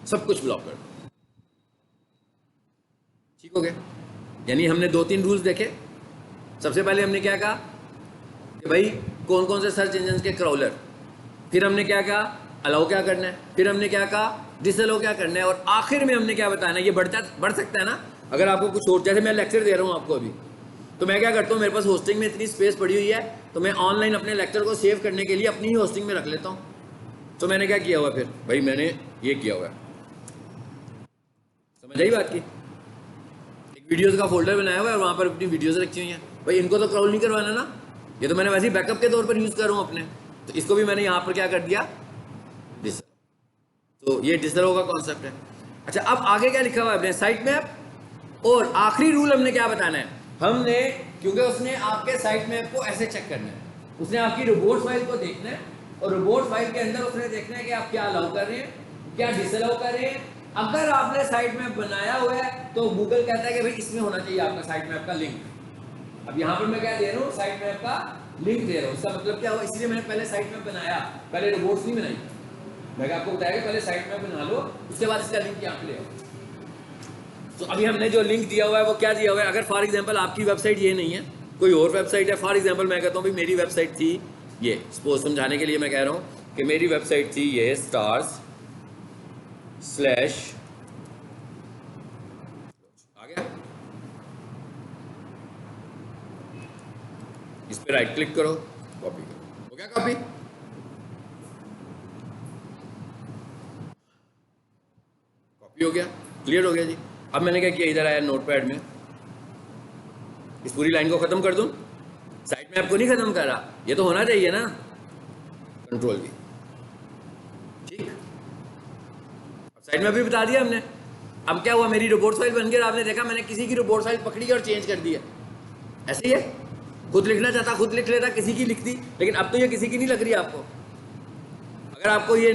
सब कुछ ब्लॉक कर दो। ठीक हो गया? यानी हमने 2-3 रूल्स देखे। सबसे पहले हमने क्या कहा कि भाई कौन कौन से सर्च इंजन के क्रॉलर, फिर हमने क्या कहा अलाउ क्या करना है, फिर हमने क्या कहा डिसअलाउ क्या करना है, और आखिर में हमने क्या बताना है। ये बढ़ सकता है ना, अगर आपको कुछ और, जैसे मैं लेक्चर दे रहा हूँ आपको अभी, तो मैं क्या करता हूँ, मेरे पास होस्टिंग में इतनी स्पेस पड़ी हुई है, तो मैं ऑनलाइन अपने लेक्चर को सेव करने के लिए अपनी ही होस्टिंग में रख लेता हूँ। तो मैंने क्या किया हुआ, फिर भाई मैंने ये किया हुआ है, समझ आई बात की? एक वीडियोज़ का फोल्डर बनाया हुआ है और वहाँ पर अपनी वीडियोज़ रखी हुई हैं। भाई इनको तो क्रॉल नहीं करवाना ना, ये तो मैंने वैसे ही बैकअप के तौर पर यूज़ कर रहा हूँ अपने, तो इसको भी मैंने यहाँ पर क्या कर दिया, डिसअलाउ। तो ये डिसअलाउ का कॉन्सेप्ट है। अच्छा, अब आगे क्या लिखा हुआ है अपने साइट मैप, और आखिरी रूल हमने क्या बताना है, हमने, क्योंकि उसने आपके साइट मैप को ऐसे चेक करना है, उसने आपकी रिपोर्ट फाइल को देखना है, और रिपोर्ट फाइल के अंदर उसने देखना है कि आप क्या अलाउ कर रहे हैं, क्या डिसअलाउ कर रहे हैं। अगर आपने साइट मैप बनाया हुआ है तो गूगल कहता है कि भाई इसमें होना चाहिए आपका साइट मैप का लिंक। अब यहाँ पर मैं क्या दे रहा हूँ, साइट मैप का लिंक दे रहा हूँ। इसका मतलब क्या हुआ, इसलिए मैंने पहले साइट मैप बनाया, पहले रिपोर्ट्स नहीं बनाई। मैंने आपको बताया कि पहले साइट मैप बना लो, उसके बाद इसका लिंक यहाँ पे ले आओ। तो अभी हमने जो लिंक दिया हुआ है वो क्या दिया हुआ है? अगर फॉर एग्जांपल आपकी वेबसाइट ये नहीं है, कोई और वेबसाइट है, फॉर एग्जांपल मैं कहता हूँ भाई मेरी वेबसाइट थी ये, सपोज समझाने के लिए मैं कह रहा हूँ कि मेरी वेबसाइट थी ये stars/ आ गया, इस पे राइट क्लिक करो, कॉपी करो, हो गया कॉपी। कॉपी हो गया, क्लियर हो गया जी। अब मैंने क्या किया, इधर आया नोटपैड में, इस पूरी लाइन को खत्म कर दूं, साइट मैप को नहीं खत्म कर रहा, ये तो होना चाहिए ना, कंट्रोल भी, ठीक। अब साइट मैप भी बता दिया हमने। अब क्या हुआ, मेरी रिपोर्ट फाइल बन गई, आपने देखा मैंने किसी की रिपोर्ट फाइल पकड़ी और चेंज कर दी है। ऐसे ही है, खुद लिखना चाहता खुद लिख लेता, किसी की लिख दी, लेकिन अब तो ये किसी की नहीं लग रही आपको। अगर आपको ये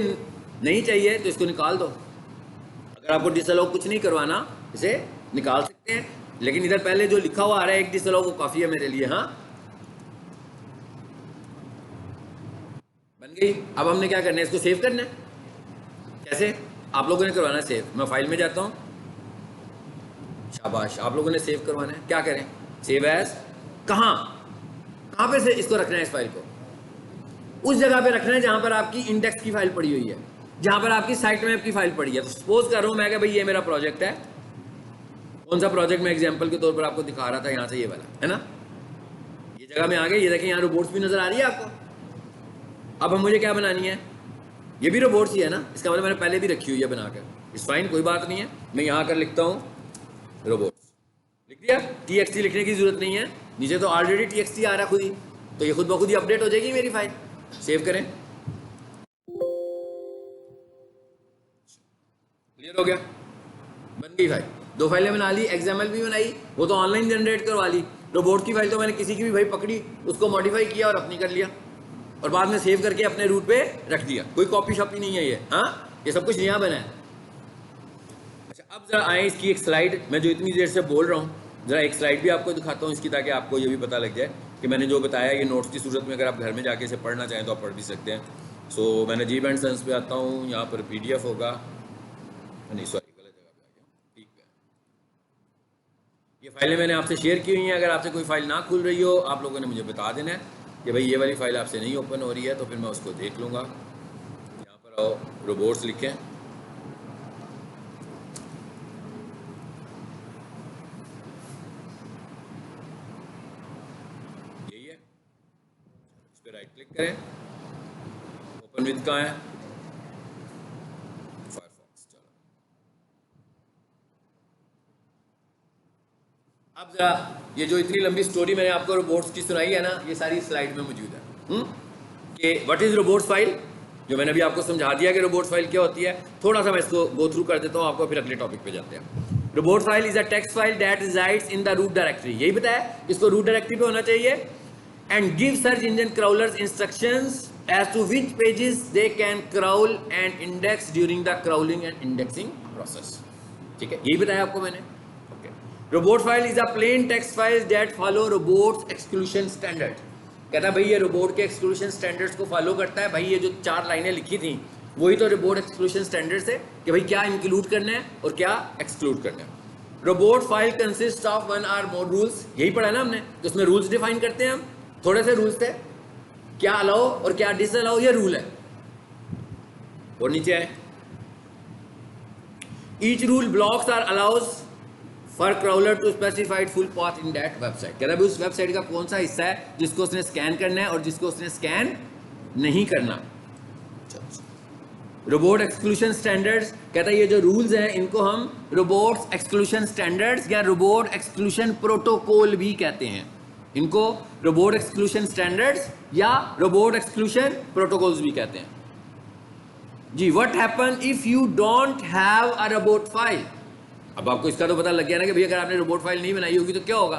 नहीं चाहिए तो इसको निकाल दो। अगर आपको डिसअलाउ कुछ नहीं करवाना, इसे निकाल सकते हैं, लेकिन इधर पहले जो लिखा हुआ आ रहा है एक डिसअलाउ, वो काफी है मेरे लिए। हाँ, बन गई। अब हमने क्या करना है, इसको सेव करना है। कैसे? आप लोगों ने करवाना है सेव। मैं फाइल में जाता हूँ, शाबाश, आप लोगों ने सेव करवाना है। क्या करें, सेव एज, कहाँ कहाँ पे से इसको रखना है, इस फाइल को उस जगह पे रखना है जहां पर आपकी इंडेक्स की फाइल पड़ी हुई है, जहां पर आपकी साइट मैप की फाइल पड़ी है। तो सपोज कर रहा हूं मैं कि भाई ये मेरा प्रोजेक्ट है, कौन सा प्रोजेक्ट मैं एग्जांपल के तौर पर आपको दिखा रहा था, यहाँ से ये वाला है ना, ये जगह में आ गई। ये देखें यहाँ रोबोट्स भी नजर आ रही है आपको। अब हम मुझे क्या बनानी है, ये भी रोबोट्स ही है ना, इसका मतलब मैंने पहले भी रखी हुई है बनाकर, इस फाइन कोई बात नहीं है। मैं यहाँ कर लिखता हूँ रोबोट्स, लिख दिया। txt लिखने की जरूरत नहीं है, नीचे तो ऑलरेडी txt आ रहा खुद ही, तो ये खुद ब खुद ही अपडेट हो जाएगी मेरी फाइल। सेव करें, क्लियर हो गया, बन गई फाइल। 2 फाइलें बना ली, XML भी बनाई, वो तो ऑनलाइन जनरेट करवा ली। रोबोट की फाइल तो मैंने किसी की भी भाई पकड़ी, उसको मॉडिफाई किया और अपनी कर लिया, और बाद में सेव करके अपने रूट पे रख दिया। कोई कॉपी शॉपी नहीं है ये, हाँ, ये सब कुछ यहाँ बना है। अच्छा, अब जरा आए इसकी एक स्लाइड, मैं जो इतनी देर से बोल रहा हूँ, जरा एक स्लाइड भी आपको दिखाता हूँ इसकी, ताकि आपको ये भी पता लग जाए कि मैंने जो बताया ये नोट्स की सूरत में, अगर आप घर में जाके इसे पढ़ना चाहें तो आप पढ़ भी सकते हैं। सो मैंने जीब एंड सन्स पे आता हूँ, यहाँ पर PDF होगा, नहीं सॉरी गलत जगह पे आ गया, ठीक है। ये फाइलें मैंने आपसे शेयर की हुई हैं, अगर आपसे कोई फाइल ना खुल रही हो, आप लोगों ने मुझे बता देना है कि भाई ये वाली फाइल आपसे नहीं ओपन हो रही है, तो फिर मैं उसको देख लूँगा। यहाँ पर आओ, रोबोट्स लिखें, यही है, इस पर राइट क्लिक करें, ओपन विद कहाँ है, फायरफॉक्स। चलो अब जरा ये जो इतनी लंबी स्टोरी मैंने आपको रोबोट्स की सुनाई है ना, ये सारी स्लाइड में मौजूद है। कि व्हाट इज रोबोट्स फाइल, जो मैंने अभी आपको समझा दिया कि रोबोट्स फाइल क्या होती है। थोड़ा सा मैं इसको गो थ्रू कर देता हूँ आपको, फिर अगले टॉपिक पे जाते हैं। Robot file is a text file that resides in the root directory, यही बताया, इसको रूट डायरेक्टरी पे होना चाहिए। And give search engine crawlers instructions as to which pages they can crawl and index during the crawling and indexing process। ठीक है, यही बताया आपको मैंने। Okay, robot file is a plain text file that follow robots exclusion standard. कहता है भाई ये रोबोट के एक्सक्लूशन स्टैंडर्ड्स को फॉलो करता है। भाई ये जो 4 लाइनें लिखी थी वही तो रोबोट एक्सक्लूशन स्टैंडर्ड्स है कि भाई क्या इंक्लूड करना है और क्या एक्सक्लूड करना है। Robot file consist of 1 or more rules, यही पढ़ा ना हमने, तो उसमें रूल्स डिफाइन करते हैं हम। थोड़े से रूल्स थे, क्या अलाउ और क्या डिसअलाउ, ये रूल है। और नीचे है each rule blocks are allows for crawler to specified full path in that website. कहता है उस वेबसाइट का कौन सा हिस्सा है जिसको उसने स्कैन करना है और जिसको उसने स्कैन नहीं करना। रोबोट एक्सक्लूशन स्टैंडर्ड्स, कहता है ये जो रूल्स हैं इनको हम रोबोट एक्सक्लूशन स्टैंडर्ड्स या रोबोट एक्सक्लूशन प्रोटोकॉल भी कहते हैं। इनको रोबोट एक्सक्लूशन स्टैंडर्ड्स या रोबोट एक्सक्लूशन प्रोटोकॉल्स भी कहते हैं जी। What happen if you don't have a robot file. अब आपको इसका तो पता लग गया ना कि भैया अगर आपने रोबोट फाइल नहीं बनाई होगी तो क्या होगा।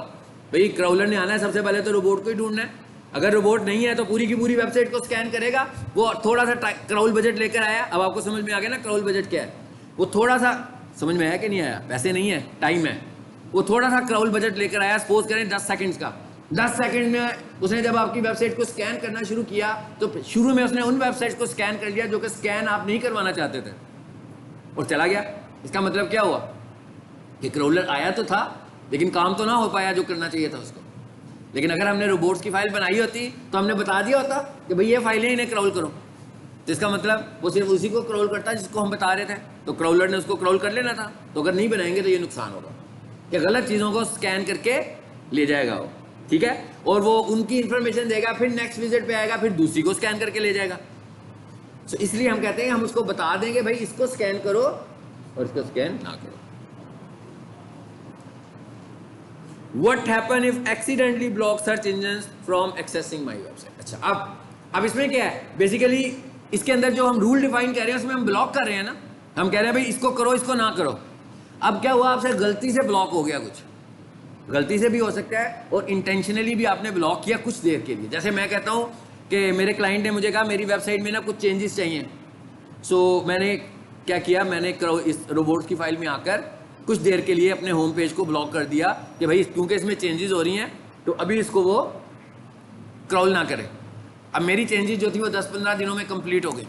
भाई क्राउलर ने आना है, सबसे पहले तो रोबोट को ही ढूंढना है। अगर रोबोट नहीं है तो पूरी की पूरी वेबसाइट को स्कैन करेगा। वो थोड़ा सा क्राउल बजट लेकर आया। अब आपको समझ में आ गया ना क्राउल बजट क्या है। वो थोड़ा सा समझ में आया कि नहीं आया, पैसे नहीं है, टाइम है। वो थोड़ा सा क्राउल बजट लेकर आया, सपोज करें 10 सेकंड्स का। 10 सेकंड में उसने जब आपकी वेबसाइट को स्कैन करना शुरू किया तो शुरू में उसने उन वेबसाइट को स्कैन कर लिया जो कि स्कैन आप नहीं करवाना चाहते थे और चला गया। इसका मतलब क्या हुआ कि क्राउलर आया तो था लेकिन काम तो ना हो पाया जो करना चाहिए था उसको। लेकिन अगर हमने रोबोट्स की फाइल बनाई होती तो हमने बता दिया होता कि भाई ये फाइलें इन्हें क्राउल करो, तो इसका मतलब वो सिर्फ उसी को क्राउल करता जिसको हम बता रहे थे, तो क्राउलर ने उसको क्राउल कर लेना था। तो अगर नहीं बनाएंगे तो ये नुकसान होगा कि गलत चीज़ों को स्कैन करके ले जाएगा वो, ठीक है। और वो उनकी इंफॉर्मेशन देगा, फिर नेक्स्ट विजिट पे आएगा, फिर दूसरी को स्कैन करके ले जाएगा। तो इसलिए हम कहते हैं हम उसको बता देंगे भाई इसको स्कैन करो और इसको स्कैन ना करो। What happen if accidentally block search engines from accessing my website। अच्छा, अब इसमें क्या है, बेसिकली इसके अंदर जो हम रूल डिफाइन कर रहे हैं उसमें हम ब्लॉक कर रहे हैं ना। हम कह रहे हैं भाई इसको करो इसको ना करो। अब क्या हुआ, आपसे गलती से ब्लॉक हो गया, कुछ गलती से भी हो सकता है और इंटेंशनली भी आपने ब्लॉक किया कुछ देर के लिए। जैसे मैं कहता हूँ कि मेरे क्लाइंट ने मुझे कहा मेरी वेबसाइट में ना कुछ चेंजेस चाहिए। सो मैंने क्या किया, मैंने इस रोबोट की फाइल में आकर कुछ देर के लिए अपने होम पेज को ब्लॉक कर दिया कि भाई क्योंकि इसमें चेंजेस हो रही हैं तो अभी इसको वो क्राउल ना करे। अब मेरी चेंजेस जो थी वो 10-15 दिनों में कंप्लीट हो गई,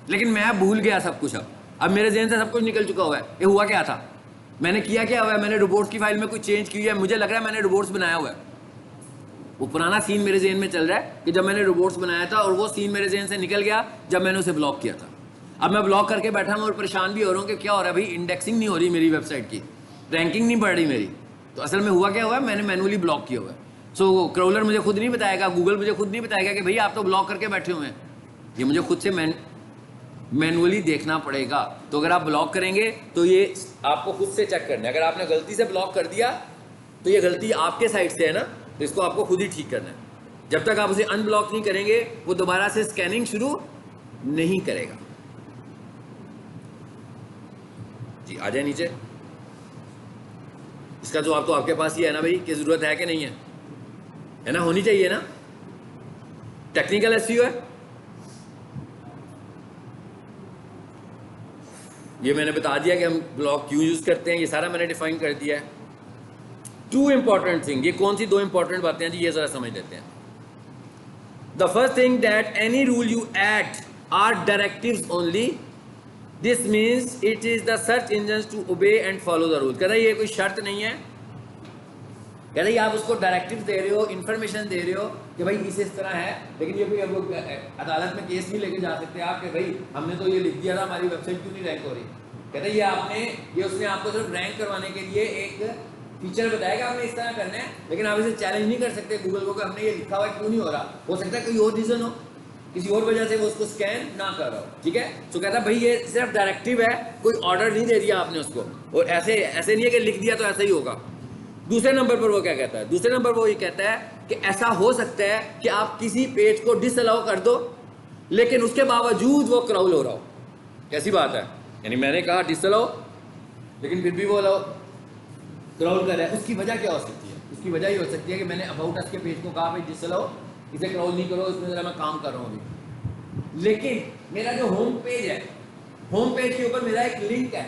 लेकिन मैं भूल गया सब कुछ। अब मेरे जहन से सब कुछ निकल चुका हुआ है। ये हुआ क्या था, मैंने किया क्या हुआ है, मैंने रोबोट्स की फाइल में कुछ चेंज की है, मुझे लग रहा है मैंने रोबोट्स बनाया हुआ है। वो पुराना सीन मेरे जहन में चल रहा है कि जब मैंने रोबोट्स बनाया था और वो सीन मेरे जहन से निकल गया जब मैंने उसे ब्लॉक किया था। अब मैं ब्लॉक करके बैठा हूँ और परेशान भी हो रहा हूँ कि क्या हो रहा है भाई, इंडेक्सिंग नहीं हो रही मेरी वेबसाइट की, रैंकिंग नहीं बढ़ रही मेरी। तो असल में हुआ क्या हुआ है, मैंने मैनुअली ब्लॉक किया हुआ है। सो क्राउलर मुझे खुद नहीं बताएगा, गूगल मुझे खुद नहीं बताएगा कि भाई आप तो ब्लॉक करके बैठे हुए हैं। ये मुझे खुद से मैनुअली देखना पड़ेगा। तो अगर आप ब्लॉक करेंगे तो ये आपको खुद से चेक करना है। अगर आपने गलती से ब्लॉक कर दिया तो ये गलती आपके साइड से है ना, तो इसको आपको खुद ही ठीक करना है। जब तक आप उसे अनब्लॉक नहीं करेंगे वो दोबारा से स्कैनिंग शुरू नहीं करेगा। जी आ जाए नीचे। इसका जवाब तो आपके पास ही है ना भाई, कि जरूरत है कि नहीं है ना, होनी चाहिए ना। टेक्निकल एसईओ है ये, मैंने बता दिया कि हम ब्लॉक क्यों यूज करते हैं, ये सारा मैंने डिफाइन कर दिया है। 2 इंपॉर्टेंट थिंग, ये कौन सी 2 इंपॉर्टेंट बातें हैं जी, ये जरा समझ लेते हैं। The first thing that any rule you add are directives only, this means it is the search engine to obey and follow the rule. कहता है ये कोई शर्त नहीं है, कहता है आप उसको डायरेक्टिव दे रहे हो, इन्फॉर्मेशन दे रहे हो कि भाई इस तरह है, लेकिन ये कोई अब अदालत में केस नहीं लेके जा सकते आप कि भाई हमने तो ये लिख दिया था हमारी वेबसाइट क्यों नहीं रैंक हो रही। कहते हैं ये उसने आपको सिर्फ रैंक करवाने के लिए एक फीचर बताया कि आपने इस तरह करना है, लेकिन आप इसे चैलेंज नहीं कर सकते गूगल को कि हमने ये लिखा हुआ क्यों नहीं हो रहा। हो सकता है कोई और रीजन हो, किसी और वजह से वो उसको स्कैन ना कर रहा हो, ठीक है। तो कहता है भाई ये सिर्फ डायरेक्टिव है, कोई ऑर्डर नहीं दे दिया आपने उसको, और ऐसे नहीं है कि लिख दिया तो ऐसा ही होगा। दूसरे नंबर पर वो क्या कहता है, दूसरे नंबर पर वो ये कहता है कि ऐसा हो सकता है कि आप किसी पेज को डिसअलाउ कर दो लेकिन उसके बावजूद वो क्राउल हो रहा हो। कैसी बात है, यानी मैंने कहा डिसअलाउ लेकिन फिर भी वो क्राउल कर रहा है। उसकी वजह क्या हो सकती है? उसकी वजह ये हो सकती है कि मैंने अबाउट अस के पेज को कहा भाई डिसअलाउ, इसे क्राउल नहीं करो, इसमें जरा मैं काम कर रहा हूँ अभी। लेकिन मेरा जो होम पेज है, होम पेज के ऊपर मेरा एक लिंक है,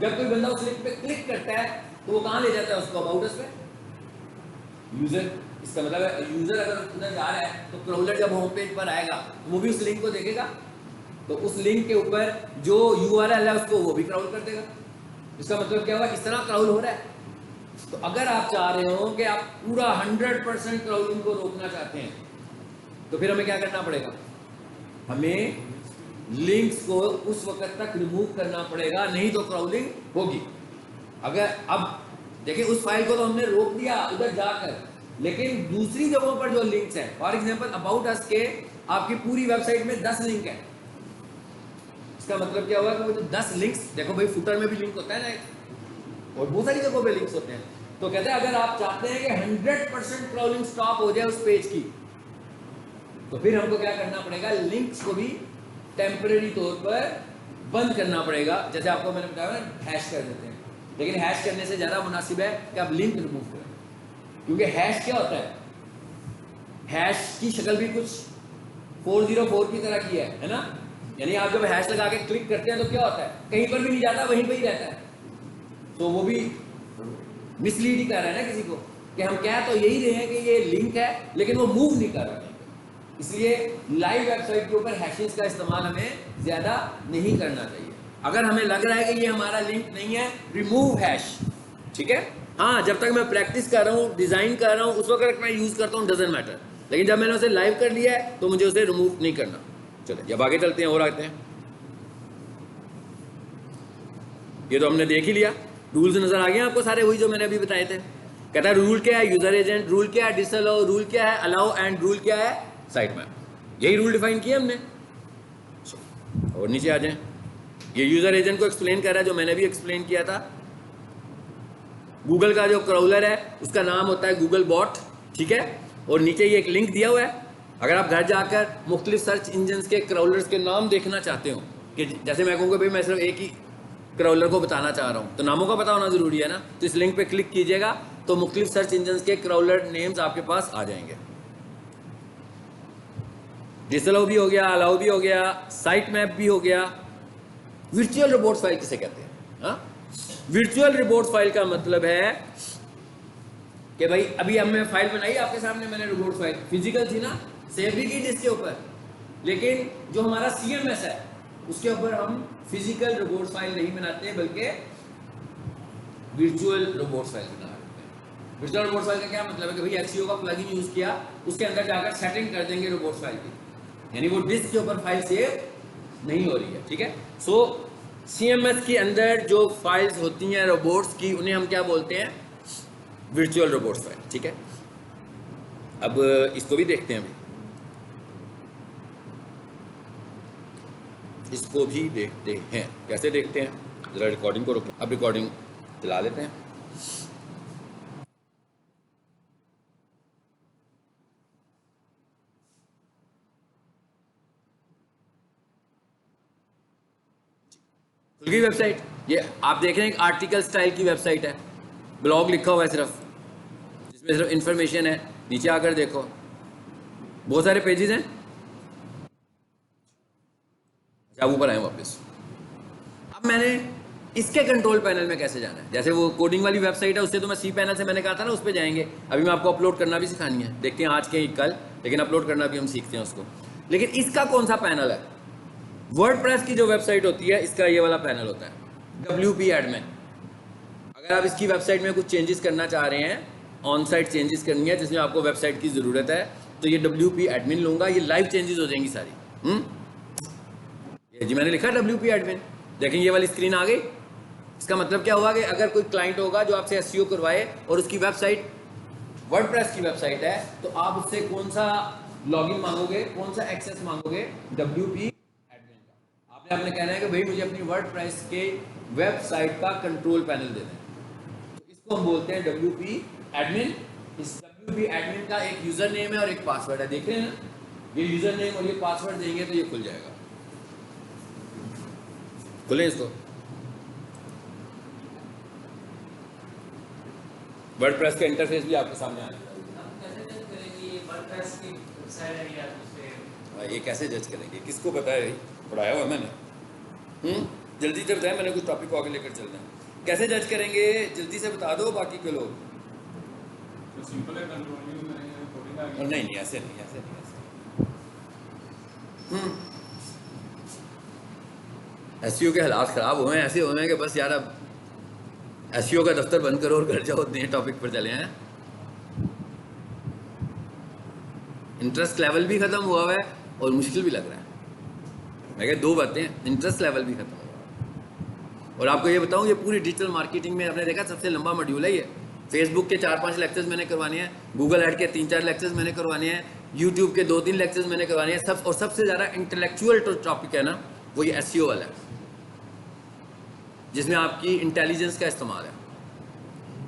जब कोई बंदा उस लिंक पे क्लिक करता है तो वो कहाँ ले जाता है उसको? अबाउट अस पे, यूजर। इसका मतलब है यूजर अगर उधर जा रहा है तो क्राउलर जब होम पेज पर आएगा वो भी उस लिंक को देखेगा, तो उस लिंक के ऊपर जो यूआरएल है उसको वो भी क्राउल कर देगा। इसका मतलब क्या हुआ? इस तरह क्राउल हो रहा है। तो अगर आप चाह रहे हो कि आप पूरा 100% क्राउलिंग को रोकना चाहते हैं तो फिर हमें क्या करना पड़ेगा? हमें लिंक्स को उस वक्त तक रिमूव करना पड़ेगा, नहीं तो क्राउलिंग होगी। अगर अब देखिए उस फाइल को तो हमने रोक दिया उधर जाकर, लेकिन दूसरी जगहों पर जो लिंक्स हैं, फॉर एग्जांपल अबाउट अस के आपकी पूरी वेबसाइट में 10 लिंक है। इसका मतलब क्या हुआ कि वो जो 10 लिंक्स, देखो भाई फुटर में भी लिंक होता है ना, और बहुत सारी जगहों पे लिंक्स होते हैं। तो कहते हैं अगर आप चाहते हैं कि 100% क्राउलिंग स्टॉप हो जाए उस पेज की, तो फिर हमको क्या करना पड़ेगा? लिंक्स को भी टेम्परेरी तौर पर बंद करना पड़ेगा। जैसे आपको मैंने बताया ना, हैश कर देते हैं, लेकिन हैश करने से ज़्यादा मुनासिब है कि आप लिंक रिमूव करें, क्योंकि हैश क्या होता है? हैश की शक्ल भी कुछ 404 की तरह की है ना? यानी आप जब हैश लगा के क्लिक करते हैं तो क्या होता है? कहीं पर भी नहीं जाता, वहीं पर ही रहता है। तो वो भी मिसलीड ही कर रहा है ना किसी को, कि हम कह तो यही रहे हैं कि ये लिंक है लेकिन वो मूव नहीं कर रहा है। इसलिए लाइव वेबसाइट के ऊपर हैशेस का इस्तेमाल हमें ज़्यादा नहीं करना चाहिए। अगर हमें लग रहा है कि ये हमारा लिंक नहीं है, रिमूव हैश, ठीक है? हाँ, जब तक मैं प्रैक्टिस कर रहा हूँ, डिज़ाइन कर रहा हूँ, उस वक्त मैं यूज़ करता हूँ, डजेंट मैटर। लेकिन जब मैंने उसे लाइव कर लिया है तो मुझे उसे रिमूव नहीं करना। चलो अब आगे चलते हैं और आते हैं। ये तो हमने देख ही लिया, रूल्स नज़र आ गए आपको सारे, वही जो मैंने अभी बताए थे। कहता है रूल क्या है? User agent. रूल क्या है? डिसअलाउ। रूल क्या है? अलाउ। एंड रूल क्या है? Site map. यही रूल डिफाइन किया हमने। और नीचे आ जाएं, ये यूज़र एजेंट को एक्सप्लेन कर रहा है जो मैंने भी एक्सप्लेन किया था। गूगल का जो क्राउलर है उसका नाम होता है गूगल बॉट, ठीक है? और नीचे ये एक लिंक दिया हुआ है। अगर आप घर जाकर मुख्तलिफ सर्च इंजन के क्राउलर्स के नाम देखना चाहते हो, कि जैसे मैं कहूँगा भाई मैं सिर्फ एक ही क्राउलर को बताना चाह रहा हूँ, तो नामों का पता होना ज़रूरी है ना। तो इस लिंक पे क्लिक कीजिएगा तो मुख्तलिफ सर्च इंजन के क्राउलर नेम्स आपके पास आ जाएंगे। डिसअलाउ भी हो गया, अलाउ भी हो गया, साइट मैप भी हो गया। वर्चुअल रिपोर्ट फाइल किसे कहते हैं? हाँ, वर्चुअल रिपोर्ट फाइल का मतलब है कि भाई अभी हमने फाइल बनाई आपके सामने, मैंने रिपोर्ट फाइल फिजिकल थी ना, सेव भी की जिसके ऊपर, लेकिन जो हमारा CMS है उसके ऊपर हम फिजिकल रिपोर्ट फाइल नहीं बनाते बल्कि वर्चुअल रिपोर्ट फाइल बनाते हैं। वर्चुअल रिपोर्ट फाइल का क्या मतलब है कि भाई SEO का प्लगइन यूज किया, उसके अंदर जाकर सेटिंग कर देंगे रिपोर्ट फाइल की, यानी वो डिस्क के ऊपर फाइल सेव नहीं हो रही है, ठीक है? सो CMS के अंदर जो फाइल्स होती हैं रोबोट्स की, उन्हें हम क्या बोलते हैं? वर्चुअल रोबोट्स फाइल, ठीक है? अब इसको भी देखते हैं, इसको भी देखते हैं। कैसे देखते हैं? जरा रिकॉर्डिंग को रोकें, अब रिकॉर्डिंग चला लेते हैं। खुल गई वेबसाइट। ये आप देख रहे हैं एक आर्टिकल स्टाइल की वेबसाइट है, ब्लॉग लिखा हुआ है सिर्फ, जिसमें सिर्फ इंफॉर्मेशन है। नीचे आकर देखो बहुत सारे पेजेस हैं। अच्छा ऊपर आए वापस। अब मैंने इसके कंट्रोल पैनल में कैसे जाना है? जैसे वो कोडिंग वाली वेबसाइट है, उससे तो मैं सी पैनल से मैंने कहा था ना, उस पर जाएंगे। अभी मैं आपको अपलोड करना भी सिखानी है, देखते हैं आज के कल, लेकिन अपलोड करना भी हम सीखते हैं उसको। लेकिन इसका कौन सा पैनल है? वर्डप्रेस की जो वेबसाइट होती है इसका ये वाला पैनल होता है, WP एडमिन। अगर आप इसकी वेबसाइट में कुछ चेंजेस करना चाह रहे हैं, ऑन साइट चेंजेस करनी है जिसमें आपको वेबसाइट की ज़रूरत है, तो ये WP एडमिन लूँगा, ये लाइव चेंजेस हो जाएंगी सारी। ये जी मैंने लिखा WP एडमिन, देखें ये वाली स्क्रीन आ गई। इसका मतलब क्या हुआ कि अगर कोई क्लाइंट होगा जो आपसे SEO करवाए और उसकी वेबसाइट वर्डप्रेस की वेबसाइट है, तो आप उससे कौन सा लॉगिन मांगोगे, कौन सा एक्सेस मांगोगे? WP एडमिन का। आपने कहना है कि भाई मुझे अपनी वर्डप्रेस के वेबसाइट का कंट्रोल पैनल दे दें, तो इसको हम बोलते हैं WP एडमिन, इस WP एडमिन का एक यूजर नेम है और एक पासवर्ड है, देख रहे हैं ना, ये यूजर नेम और ये पासवर्ड देंगे तो ये खुल जाएगा। खुले इसको, वर्डप्रेस का इंटरफेस भी आपके सामने आ जाएगा। ये कैसे जज करेंगे, किसको बताया भाई, पढ़ाया हुआ मैंने। जल्दी से बताया, मैंने कुछ टॉपिक को आगे लेकर चलना है। कैसे जज करेंगे, जल्दी से बता दो बाकी के लोग। तो सिंपल है, कंट्रोलिंग में नहीं नहीं, ऐसे नहीं, ऐसे नहीं, ऐसे। एसईओ के हालात ख़राब हुए हैं, ऐसे हुए हैं कि बस यार अब एसईओ का दफ्तर बंद करो और घर जाओ, नए टॉपिक पर चले हैं। इंटरेस्ट लेवल भी ख़त्म हुआ है और मुश्किल भी लग रहा है। मैं कह दो बातें, इंटरेस्ट लेवल भी ख़त्म हुआ है। और आपको ये बताऊँ, ये पूरी डिजिटल मार्केटिंग में आपने देखा सबसे लंबा मॉड्यूल है ये। फेसबुक के 4-5 लेक्चर्स मैंने करवाने हैं, गूगल ऐड के 3-4 लेक्चर्स मैंने करवाने हैं, यूट्यूब के 2-3 लेक्चर्स मैंने करवाने हैं सब। और सबसे ज़्यादा इंटेलेक्चुअल टॉपिक है ना, वो ये एसईओ वाला है, जिसमें आपकी इंटेलिजेंस का इस्तेमाल है।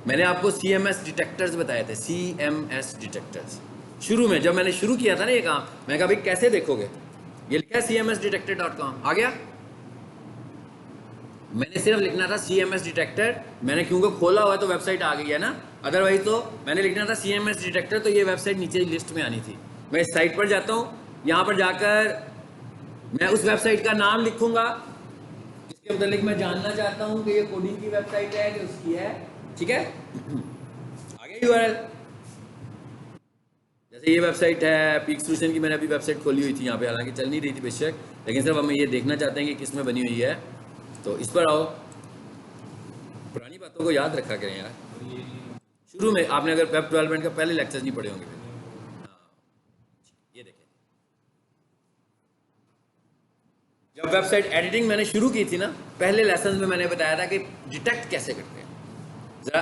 मैंने आपको CMS डिटेक्टर्स बताए थे, CMS डिटेक्टर्स। शुरू में जब मैंने शुरू किया था ना ये काम, मैं कहा भाई कैसे देखोगे, ये लिखा है cmsdetector.com, आ गया। मैंने सिर्फ लिखना था CMS डिटेक्टर, मैंने क्योंकि खोला हुआ है तो वेबसाइट आ गई है ना, अदरवाइज तो मैंने लिखना था CMS डिटेक्टर, तो ये वेबसाइट नीचे लिस्ट में आनी थी। मैं इस साइट पर जाता हूँ, यहाँ पर जाकर मैं उस वेबसाइट का नाम लिखूंगा, इसके मतलब मैं जानना चाहता हूँ कि ये कोडिंग की वेबसाइट है कि उसकी है, ठीक है। आगे URL, जैसे ये वेबसाइट है पीक सोल्यूशन की, मैंने अभी वेबसाइट खोली हुई थी यहाँ पे, हालांकि चल नहीं रही थी बेशक, लेकिन सिर्फ हम ये देखना चाहते हैं कि किस में बनी हुई है, तो इस पर आओ। पुरानी बातों को याद रखा करें यार। शुरू में आपने अगर वेब डेवलपमेंट का पहले लेक्चर नहीं पढ़े होंगे, ये देखें, जब वेबसाइट एडिटिंग मैंने शुरू की थी ना, पहले लेसन में मैंने बताया था कि डिटेक्ट कैसे करते हैं। ज़रा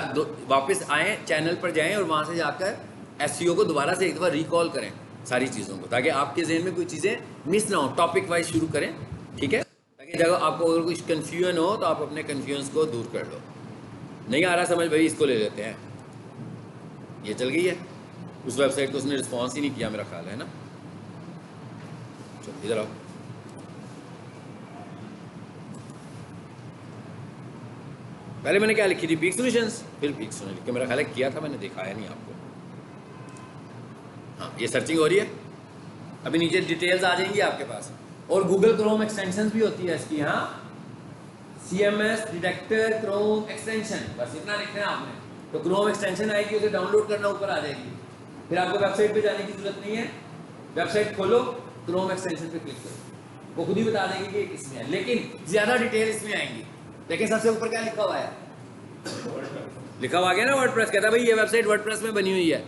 वापस आएँ, चैनल पर जाएं और वहाँ से जाकर एसईओ को दोबारा से एक दफ़ा रिकॉल करें सारी चीज़ों को, ताकि आपके जहन में कोई चीज़ें मिस ना हो। टॉपिक वाइज शुरू करें, ठीक है, ताकि जब आपको अगर कुछ कन्फ्यूजन हो तो आप अपने कन्फ्यूजन को दूर कर लो। नहीं आ रहा समझ, भाई इसको ले लेते हैं, ये चल गई है। उस वेबसाइट को उसने रिस्पॉन्स ही नहीं किया मेरा ख्याल है ना। चलो इधर आओ, पहले मैंने क्या लिखी थी, पीक सॉल्यूशंस, फिर पीक सॉल्यूशन लिख के मेरा ख्याल है किया था मैंने, दिखाया नहीं आपको। हाँ, ये सर्चिंग हो रही है, अभी नीचे डिटेल्स आ जाएंगी आपके पास। और गूगल क्रोम एक्सटेंशन भी होती है इसकी, हाँ, CMS डिटेक्टर क्रोम एक्सटेंशन, बस इतना लिखना है आपने। तो क्रोम एक्सटेंशन आएगी, उसे डाउनलोड करना, ऊपर आ जाएगी, फिर आपको वेबसाइट पे जाने की जरूरत नहीं है। वेबसाइट खोलो, क्रोम एक्सटेंशन पे क्लिक करो, वो खुद ही बता देगी कि किसमें है, लेकिन ज़्यादा डिटेल इसमें आएंगी। लेकिन सबसे ऊपर क्या लिखा हुआ है, लिखा हुआ गया ना वर्डप्रेस, कहता है भाई ये वेबसाइट वर्डप्रेस में बनी हुई है,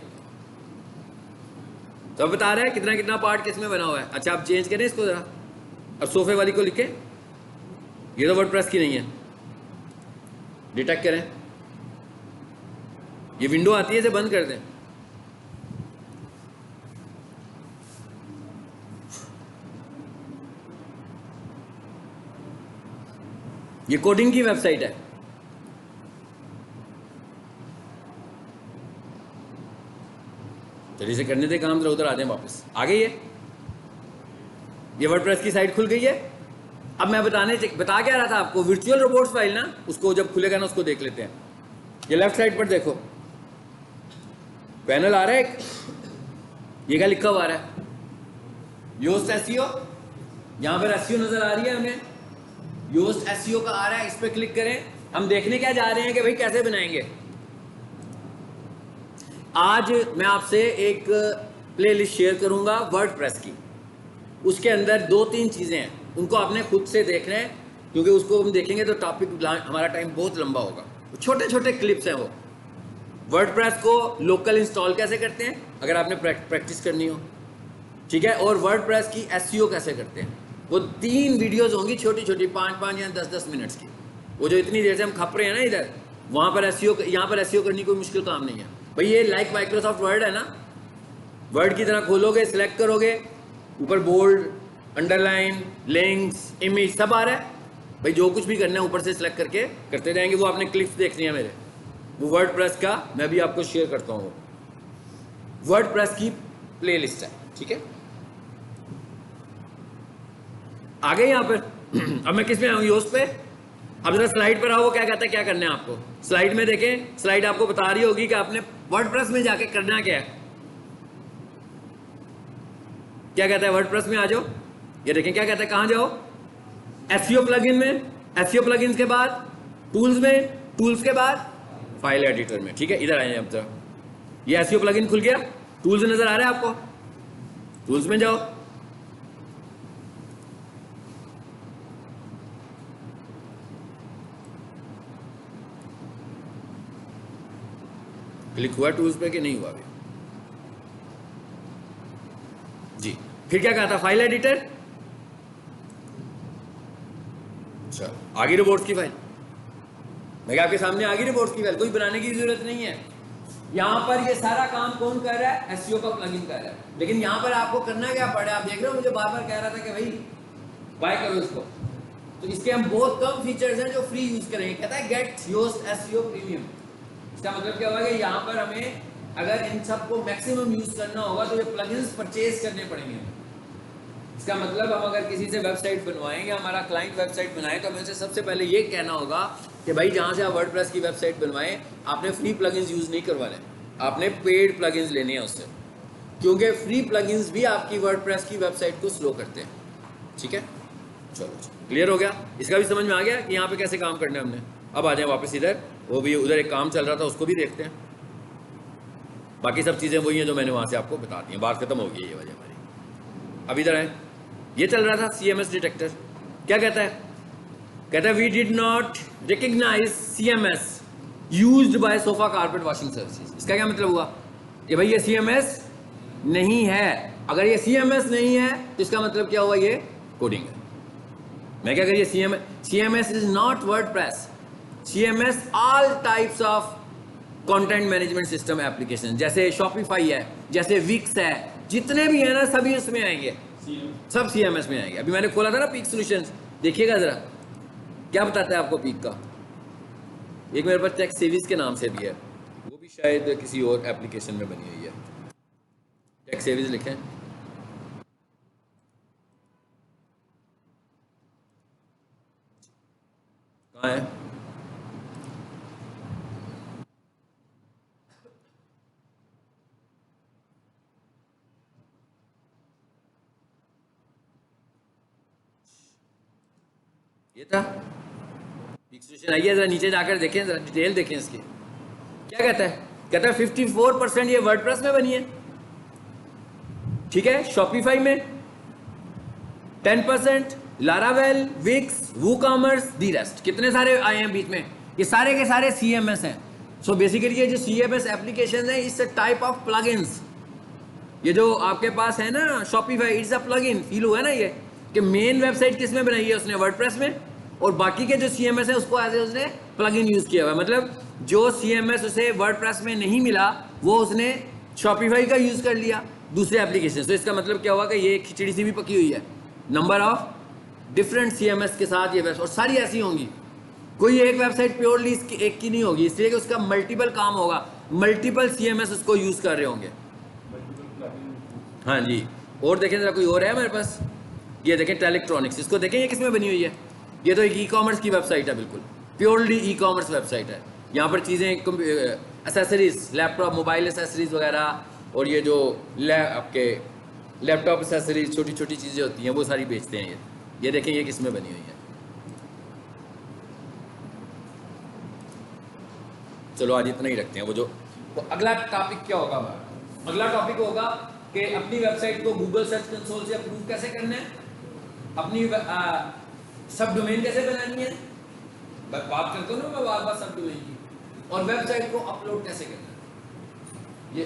तो बता रहा है कितना कितना पार्ट किस में बना हुआ है। अच्छा, आप चेंज करें इसको जरा, अब सोफे वाली को लिखें, ये तो वर्डप्रेस की नहीं है, डिटेक्ट करें, ये विंडो आती है, इसे बंद कर दें। ये कोडिंग की वेबसाइट है, चलिए इसे करने दे काम, जरा उधर आ जाए वापस, आ गई है, ये वर्डप्रेस की साइट खुल गई है। अब मैं बता क्या रहा था आपको, वर्चुअल रोबोट्स फाइल ना, उसको जब खुलेगा ना उसको देख लेते हैं। ये लेफ्ट साइड पर देखो, पैनल आ रहा है एक, ये क्या लिखा हुआ आ रहा है, योस्ट एसईओ, यहां पर एसईओ नजर आ रही है हमें, योस्ट एसईओ का आ रहा है, इस पर क्लिक करें। हम देखने क्या जा रहे हैं कि भाई कैसे बनाएंगे। आज मैं आपसे एक प्लेलिस्ट शेयर करूंगा वर्डप्रेस की, उसके अंदर 2-3 चीजें हैं, उनको आपने खुद से देखना है, क्योंकि उसको हम देखेंगे तो टॉपिक हमारा टाइम बहुत लंबा होगा। छोटे छोटे क्लिप्स हैं वो। वर्डप्रेस को लोकल इंस्टॉल कैसे करते हैं अगर आपने प्रैक्टिस करनी हो, ठीक है, और वर्डप्रेस की एसईओ कैसे करते हैं, वो 3 वीडियोस होंगी छोटी छोटी, 5-5 या 10-10 मिनट्स की। वो जो इतनी देर से हम खप रहे हैं ना इधर, वहाँ पर एसईओ, यहाँ पर एसईओ करनी कोई मुश्किल काम नहीं है भाई। ये लाइक माइक्रोसॉफ्ट वर्ड है ना, वर्ड की तरह खोलोगे, सिलेक्ट करोगे, ऊपर बोल्ड, अंडरलाइन, लिंक्स, इमेज सब आ रहा है भाई। जो कुछ भी करना है ऊपर से सिलेक्ट करके करते जाएंगे। वो आपने क्लिप्स देखनी है मेरे, वो वर्डप्रेस का मैं भी आपको शेयर करता हूँ। वर्डप्रेस की प्लेलिस्ट है, ठीक है। आ गए यहाँ पर। अब मैं किस में आऊँ, योस्ट पे। अब जरा स्लाइड पर आओ, वो क्या कहता है क्या करना है आपको। स्लाइड में देखें, स्लाइड आपको बता रही होगी कि आपने वर्डप्रेस में जाके करना क्या है। क्या कहता है वर्डप्रेस में आ जाओ, ये देखें क्या कहता है, कहाँ जाओ, एसईओ प्लगइन में, एसईओ प्लगइन्स के बाद टूल्स में, टूल्स के बाद फाइल एडिटर में, ठीक है। इधर आए अब तक ये एसईओ प्लगइन खुल गया, टूल्स नजर आ रहा है आपको, टूल्स में जाओ। क्लिक हुआ टूल्स पे कि नहीं हुआ अभी जी। फिर क्या कहा था, फाइल एडिटर। अच्छा, आगे रिपोर्ट्स की फाइल, मैं आपके सामने आगे रिपोर्ट्स की फाइल, कोई बनाने की जरूरत नहीं है। यहां पर ये सारा काम कौन कर रहा है, एसईओ का प्लगइन कर रहा है। लेकिन यहां पर आपको करना क्या पड़ा, आप देख रहे हो मुझे बार बार कह रहा था कि भाई बाय करो इसको, तो इसके हम बहुत कम फीचर्स हैं जो फ्री यूज करेंगे। कहता है गेट योस्ट एसईओ प्रीमियम। इसका मतलब क्या होगा कि यहाँ पर हमें अगर इन सब को मैक्सिमम यूज करना होगा तो ये प्लगइन्स परचेज करने पड़ेंगे। इसका मतलब हम अगर किसी से वेबसाइट बनवाएंगे, हमारा क्लाइंट वेबसाइट बनाए, तो हमें उसे सबसे पहले ये कहना होगा कि भाई जहाँ से आप वर्डप्रेस की वेबसाइट बनवाएं, आपने फ्री प्लगइन्स यूज नहीं करवाने, आपने पेड प्लगइन्स लेने हैं उससे, क्योंकि फ्री प्लगइन्स भी आपकी वर्डप्रेस की वेबसाइट को स्लो करते हैं, ठीक है। चलो क्लियर हो गया, इसका भी समझ में आ गया कि यहाँ पे कैसे काम करना है हमने। अब आ जाए वापस इधर, वो भी उधर एक काम चल रहा था उसको भी देखते हैं। बाकी सब चीज़ें वही हैं जो मैंने वहाँ से आपको बता दी हैं, बात खत्म हो गई है ये वजह हमारी। अब इधर है, ये चल रहा था CMS डिटेक्टर। क्या कहता है, कहता है we did not recognise CMS used by sofa carpet washing services. इसका क्या मतलब हुआ कि भाई ये CMS नहीं है। अगर ये CMS नहीं है तो इसका मतलब क्या हुआ, ये कोडिंग है। मैं क्या करिए, CMS is not WordPress, CMS all types of content management system application, जैसे शॉपिफाई है, जैसे विक्स है, जितने भी है ना सभी उसमें आएंगे, सब CMS में आएंगे। अभी मैंने खोला था ना पीक सॉल्यूशंस, देखिएगा जरा क्या बताता है आपको पीक का। एक मेरे पास टेक सेविस के नाम से भी है, वो भी शायद किसी और एप्लीकेशन में बनी हुई है। टेक सेविस लिखें, कहाँ है, ये था पीक सॉल्यूशन। आइए जरा नीचे जाकर देखें, जरा डिटेल देखें इसकी। क्या कहता है, कहता है 54% ये वर्डप्रेस में बनी है, ठीक है। शॉपिफाई में 10%, Laravel, Wix, WooCommerce, the rest, कितने सारे आए हैं बीच में, ये सारे के सारे CMS हैं। सो बेसिकली ये जो CMS एप्लीकेशन है, it's a type of plugins. ये जो आपके पास है ना Shopify, it's a plugin. Feel हुआ है ना ये कि मेन वेबसाइट किस में बनाई है उसने, वर्डप्रेस में, और बाकी के जो CMS है उसको एज उसने प्लगइन यूज किया हुआ है। मतलब जो CMS उसे वर्डप्रेस में नहीं मिला वो उसने शॉपिफाई का यूज कर लिया दूसरे एप्लीकेशन। तो इसका मतलब क्या हुआ कि ये खिचड़ी सी भी पकी हुई है, नंबर ऑफ डिफरेंट CMS के साथ ये वेबसाइट, और सारी ऐसी होंगी, कोई एक वेबसाइट प्योरली इसकी एक की नहीं होगी, इसलिए कि उसका मल्टीपल काम होगा, मल्टीपल CMS उसको यूज कर रहे होंगे। हाँ जी, और देखें जरा कोई और है मेरे पास, ये देखें टेलेक्ट्रॉनिक्स, इसको देखें ये किसमें बनी हुई है। ये तो एक ई-कॉमर्स की वेबसाइट है, बिल्कुल प्योरली ई-कॉमर्स वेबसाइट है। यहाँ पर चीज़ें एसेसरीज, लैपटॉप मोबाइल एसेसरीज वगैरह, और ये जो आपके लैपटॉप एसेसरीज, छोटी छोटी चीज़ें होती हैं वो सारी बेचते हैं ये देखें ये किसमें बनी हुई है। चलो आज इतना ही रखते हैं। वो अगला टॉपिक क्या होगा, अगला टॉपिक होगा कि अपनी वेबसाइट को गूगल सर्च कंसोल से अप्रूव कैसे करना है, अपनी सब डोमेन कैसे बनानी है, बात करते हो ना मैं बार बार सब डोमेन की, और वेबसाइट को अपलोड कैसे करना है,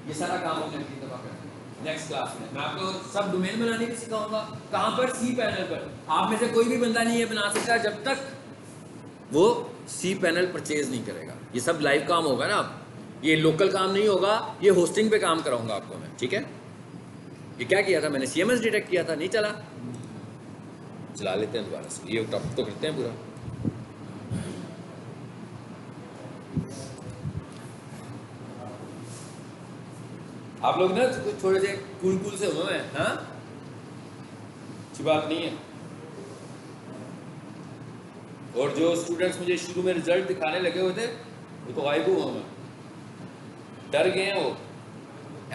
ये सारा काम हमने अपनी दफा करना है नेक्स्ट क्लास में। मैं आपको सब डोमेन बनाने भी सिखाऊंगा। कहाँ पर, cPanel पर। आप में से कोई भी बंदा नहीं है बना सकता जब तक वो cPanel परचेज नहीं करेगा। ये सब लाइव काम होगा ना, ये लोकल काम नहीं होगा, ये होस्टिंग पे काम कराऊंगा आपको मैं, ठीक है। ये क्या किया था मैंने, CMS डिटेक्ट किया था, नहीं चला, चला लेते हैं दोबारा से, ये टॉपिक तो करते हैं पूरा। आप लोग ना थोड़े से कूल से हुए हैं, हाँ, अच्छी बात नहीं है। और जो स्टूडेंट्स मुझे शुरू में रिजल्ट दिखाने लगे हुए थे वो तो गायब हुआ, मैं डर गए हैं, वो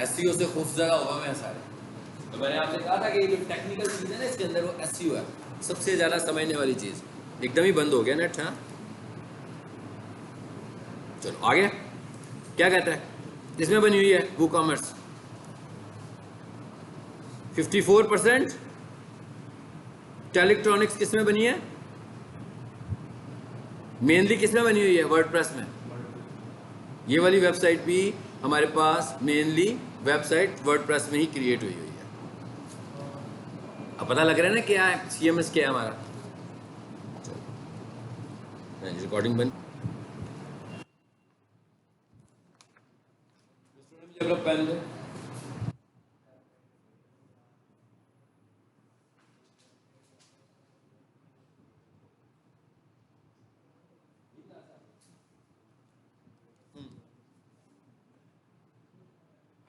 एसईओ से खौफजदा हुआ मैं सारे। तो मैंने आपसे कहा था कि ये जो टेक्निकल चीज़ है ना इसके अंदर, वो एसईओ है सबसे ज़्यादा समझने वाली चीज़। एकदम ही बंद हो गया नेट। हाँ चलो आगे क्या कहता है, इसमें बनी हुई है वो कॉमर्स 54%। टेलीट्रॉनिक्स किसमें बनी है, मेनली किसमें बनी हुई है, वर्डप्रेस में। ये वाली वेबसाइट भी हमारे पास मेनली वेबसाइट वर्डप्रेस में ही क्रिएट हुई है। अब पता लग रहा है ना क्या है CMS क्या है हमारा। रिकॉर्डिंग बंद। पेन दे।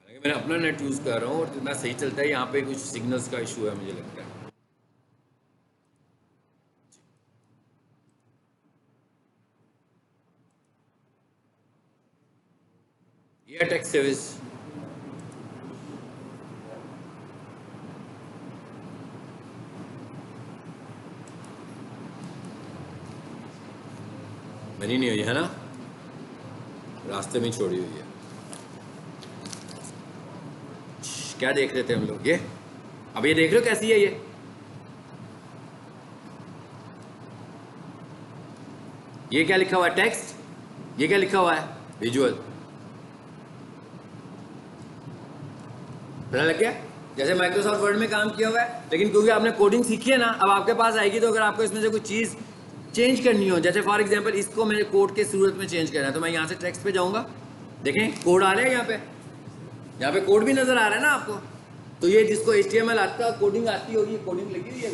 मैंने अपना नेट यूज़ कर रहा हूँ और जितना सही चलता है, यहाँ पे कुछ सिग्नल्स का इशू है मुझे लगता है। ये टेक्स्ट सर्विस बनी नहीं हुई है ना, रास्ते में ही छोड़ी हुई है। क्या देख रहे थे हम लोग, ये अब ये देख रहे हो कैसी है ये क्या लिखा हुआ है टेक्स्ट, ये क्या लिखा हुआ है विजुअल। पता लग गया, जैसे माइक्रोसॉफ्ट वर्ड में काम किया हुआ है, लेकिन क्योंकि आपने कोडिंग सीखी है ना, अब आपके पास आएगी। तो अगर आपको इसमें से कोई चीज़ चेंज करनी हो, जैसे फॉर एग्जांपल इसको मेरे कोड के सूरत में चेंज करना है, तो मैं यहाँ से टेक्स्ट पे जाऊँगा, देखें कोड आ रहा है यहाँ पे कोड भी नज़र आ रहा है ना आपको। तो ये जिसको HTML आता है, कोडिंग आती होगी, कोडिंग लगी हुई है,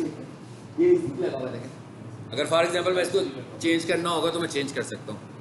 ये इसी लगा हुआ है। देखें अगर फॉर एग्जांपल मैं इसको चेंज करना होगा तो मैं चेंज कर सकता हूँ।